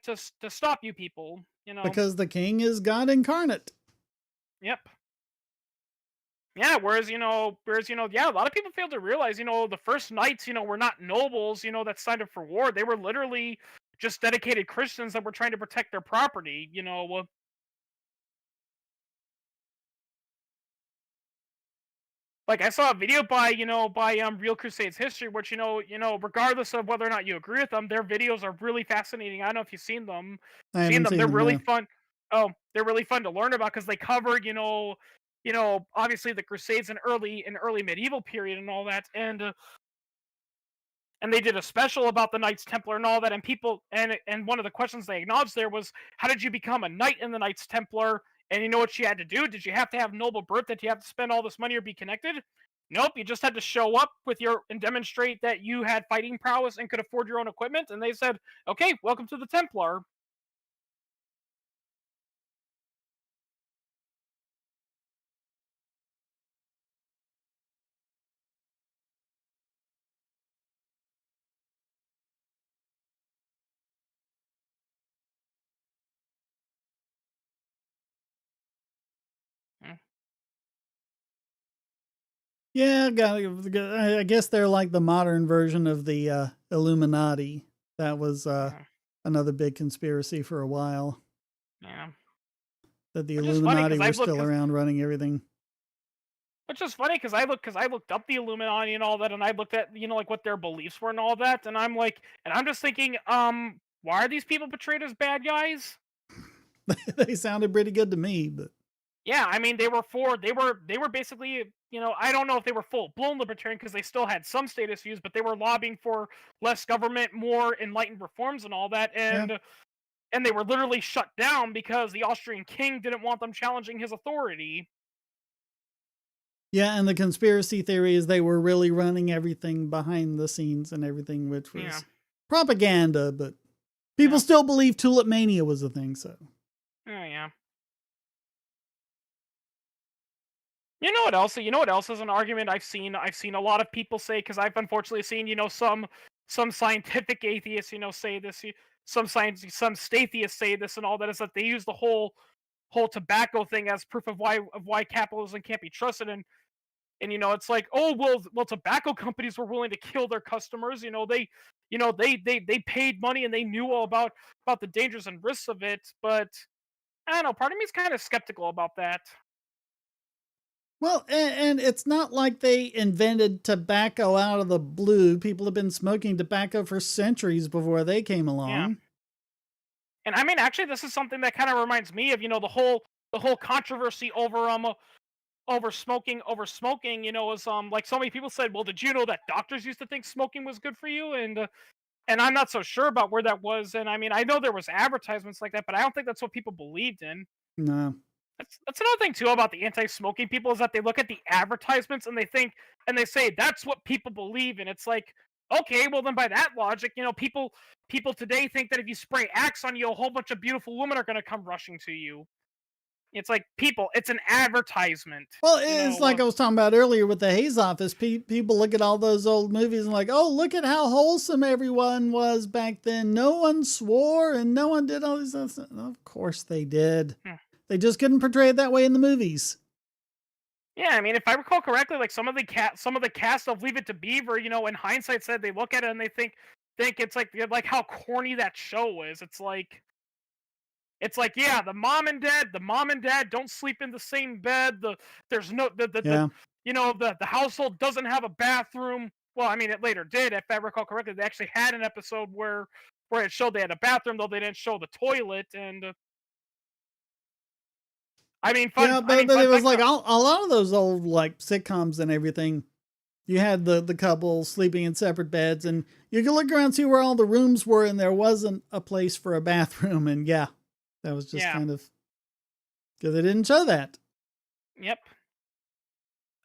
to stop you people." Because the king is God incarnate. Yep. Yeah. Yeah, a lot of people fail to realize, the first knights, were not nobles, that signed up for war. They were literally just dedicated Christians that were trying to protect their property. Like I saw a video by Real Crusades History, which regardless of whether or not you agree with them, their videos are really fascinating. I don't know if you've seen them. I haven't seen They're them, really no. fun. Oh, they're really fun to learn about because they covered obviously the Crusades in early medieval period and all that, and they did a special about the Knights Templar and all that, and people and one of the questions they acknowledged there was, how did you become a knight in the Knights Templar? And you know what you had to do? Did you have to have noble birth? Did you have to spend all this money or be connected? Nope, you just had to show up with your and demonstrate that you had fighting prowess and could afford your own equipment, and they said, okay, welcome to the Templar. Yeah, I guess they're like the modern version of the Illuminati. That was Yeah, another big conspiracy for a while. yeah. That the Which is funny Illuminati because were I've looked, still around running everything. which is funny because I looked up the Illuminati and all that, and I looked at like what their beliefs were and all that, and I'm like, and I'm just thinking, why are these people portrayed as bad guys? They sounded pretty good to me, but Yeah, I mean they were basically I don't know if they were full blown libertarian because they still had some status views, but they were lobbying for less government, more enlightened reforms and all that, yeah. and they were literally shut down because the Austrian king didn't want them challenging his authority. Yeah, and the conspiracy theory is they were really running everything behind the scenes and everything, which Yeah, was propaganda, but people yeah, still believe Tulip Mania was a thing, so. yeah, yeah. You know what else? You know what else is an argument I've seen a lot of people say because I've unfortunately seen some scientific atheists say this. Some statheists say this and all that is that they use the whole tobacco thing as proof of why capitalism can't be trusted and it's like oh well tobacco companies were willing to kill their customers they paid money and they knew all about the dangers and risks of it but I don't know part of me is kind of skeptical about that. Well, and it's not like they invented tobacco out of the blue. People have been smoking tobacco for centuries before they came Yeah. along. And I mean, actually, this is something that kind of reminds me of the whole controversy over smoking. Was like so many people said, well, did you know that doctors used to think smoking was good for you? And I'm not so sure about where that was. And I mean, I know there was advertisements like that, but I don't think that's what people believed in. No. That's another thing too about the anti-smoking people is that they look at the advertisements and they think and they say that's what people believe and it's like okay well then by that logic people today think that if you spray Axe on you a whole bunch of beautiful women are going to come rushing to you. It's like people it's an advertisement. Well, you it's know uh, like I was talking about earlier with the Hayes office. People look at all those old movies and like, oh, look at how wholesome everyone was back then. No one swore and no one did all these things. Of course they did. hmm. They just couldn't portray it that way in the movies. Yeah, I mean if I recall correctly like some of the cast of Leave It to Beaver in hindsight said they look at it and they think it's like how corny that show is. It's like, yeah, the mom and dad don't sleep in the same bed. There's no Yeah. the household doesn't have a bathroom. Well, I mean, it later did, if I recall correctly. They actually had an episode where it showed they had a bathroom, though they didn't show the toilet. And Yeah, but fun it was fact. like a lot of those old like sitcoms and everything. You had the couple sleeping in separate beds, and you could look around and see where all the rooms were, and there wasn't a place for a bathroom. And yeah, that was just Yeah, kind of because they didn't show that. yep.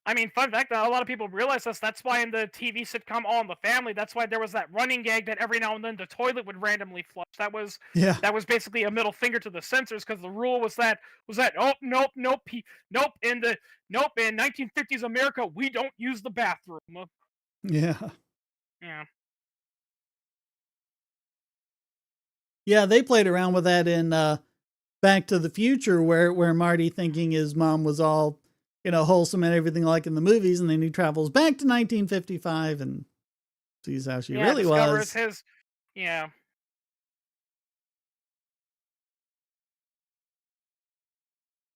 I mean, fun fact, a lot of people realize this. That's why in the TV sitcom All in the Family, that's why there was that running gag that every now and then the toilet would randomly flush. Yeah, That was basically a middle finger to the censors because the rule was that oh nope nope nope in 1950s America we don't use the bathroom. yeah, Yeah, yeah. They played around with that in Back to the Future, where Marty thinking his mom was all wholesome and everything like in the movies, and then he travels back to 1955 and sees how she yeah. really Discovers was. his yeah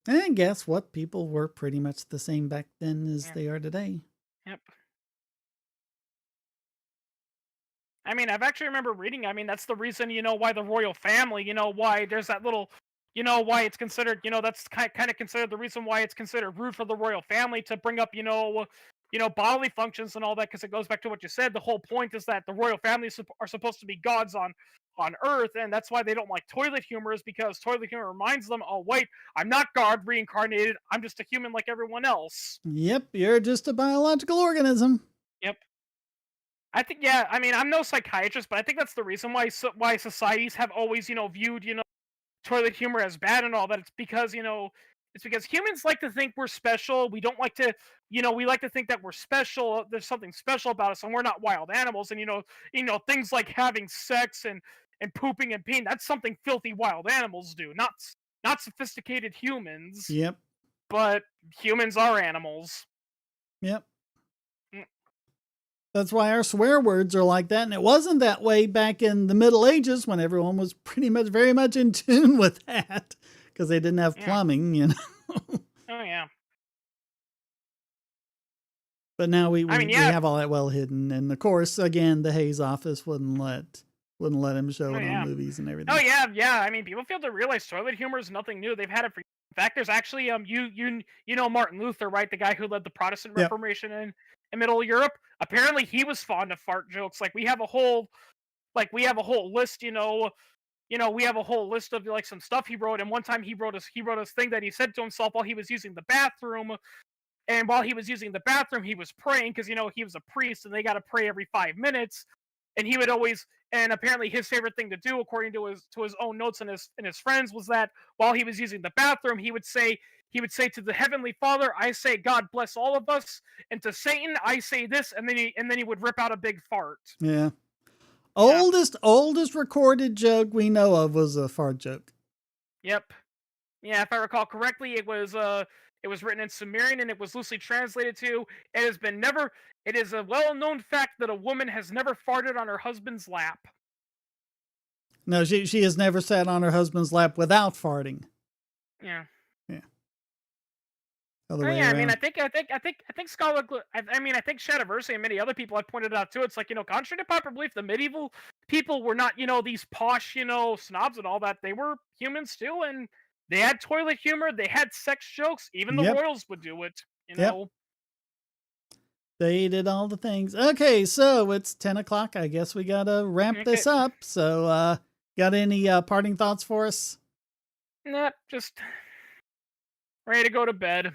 And guess what? People were pretty much the same back then as yeah they are today. yep. I mean, I've actually remember reading. I mean, that's the reason why the royal family. Why there's that little. Why it's considered. That's kind of considered the reason why it's considered rude for the royal family to bring up. Bodily functions and all that because it goes back to what you said. The whole point is that the royal family are supposed to be gods on Earth, and that's why they don't like toilet humor. Is because toilet humor reminds them, oh wait, I'm not God reincarnated. I'm just a human like everyone else. Yep, you're just a biological organism. Yep. I think yeah. I mean, I'm no psychiatrist, but I think that's the reason why societies have always viewed toilet humor as bad and all that. It's because humans like to think we're special. We don't like to we like to think that we're special. There's something special about us, and we're not wild animals. And things like having sex and pooping and peeing. That's something filthy wild animals do, not sophisticated humans. Yep, But humans are animals. yep. That's why our swear words are like that. And it wasn't that way back in the Middle Ages when everyone was pretty much very much in tune with that because they didn't have plumbing, you know. Oh yeah. But now we I mean, yeah. have all that well hidden. And of course, again, the Hayes office wouldn't let him show it on movies and everything. Oh yeah. I mean, people fail to realize toilet humor is nothing new. They've had it for. In fact, there's actually you know Martin Luther, right? The guy who led the Protestant Reformation in Middle Europe. Apparently, he was fond of fart jokes. Like we have a whole list. We have a whole list of like some stuff he wrote. And one time he wrote us thing that he said to himself while he was using the bathroom. And while he was using the bathroom, he was praying because he was a priest and they got to pray every 5 minutes. And he would always, and apparently his favorite thing to do, according to his own notes and his friends, was that while he was using the bathroom, he would say to the Heavenly Father, I say God bless all of us, and to Satan I say this, and then he would rip out a big fart. Yeah. Oldest recorded joke we know of was a fart joke. Yep. Yeah, if I recall correctly, it was written in Sumerian and it was loosely translated to, it is a well-known fact that a woman has never farted on her husband's lap. No, she has never sat on her husband's lap without farting. Yeah. Yeah. I mean, I think Scholar, I think Shadiversary and many other people have pointed out too. It's like, contrary to popular belief, the medieval people were not, these posh, snobs and all that. They were humans too, and they had toilet humor. They had sex jokes. Even the royals would do it. They did all the things. Okay, so it's 10 o'clock. I guess we gotta wrap this up. So, got any parting thoughts for us? Nah, just ready to go to bed.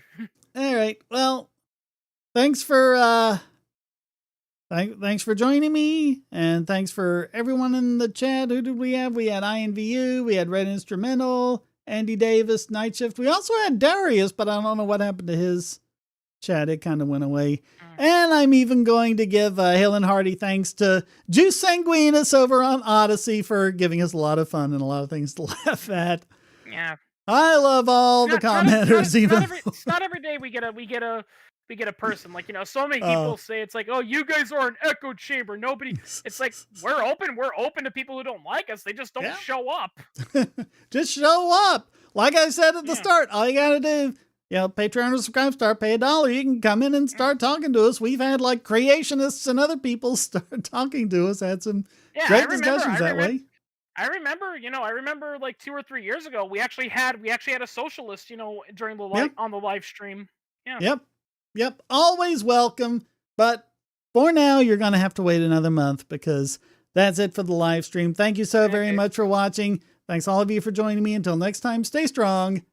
All right. Well, thanks for thanks for joining me, and thanks for everyone in the chat. Who did we have? We had INVU, we had Red Instrumental, Andy Davis, Night Shift. We also had Darius, but I don't know what happened to his chat. It kind of went away. And I'm even going to give hail and hearty thanks to Juice Sanguinus over on Odyssey for giving us a lot of fun and a lot of things to laugh at. Yeah. I love all the commenters. It's not every day we get a person, like, so many people say it's like, oh, you guys are an echo chamber. Nobody, it's like, we're open to people who don't like us. They just don't show up. Just show up. Like I said at the start, all you gotta do, Patreon or subscribe, start, pay $1. You can come in and start talking to us. We've had like creationists and other people start talking to us. Had some great discussions that way. I remember like 2 or 3 years ago, we actually had a socialist, during on the live stream. Yeah. Yep. Always welcome. But for now, you're going to have to wait another month because that's it for the live stream. Thank you so very much for watching. Thanks all of you for joining me. Until next time, stay strong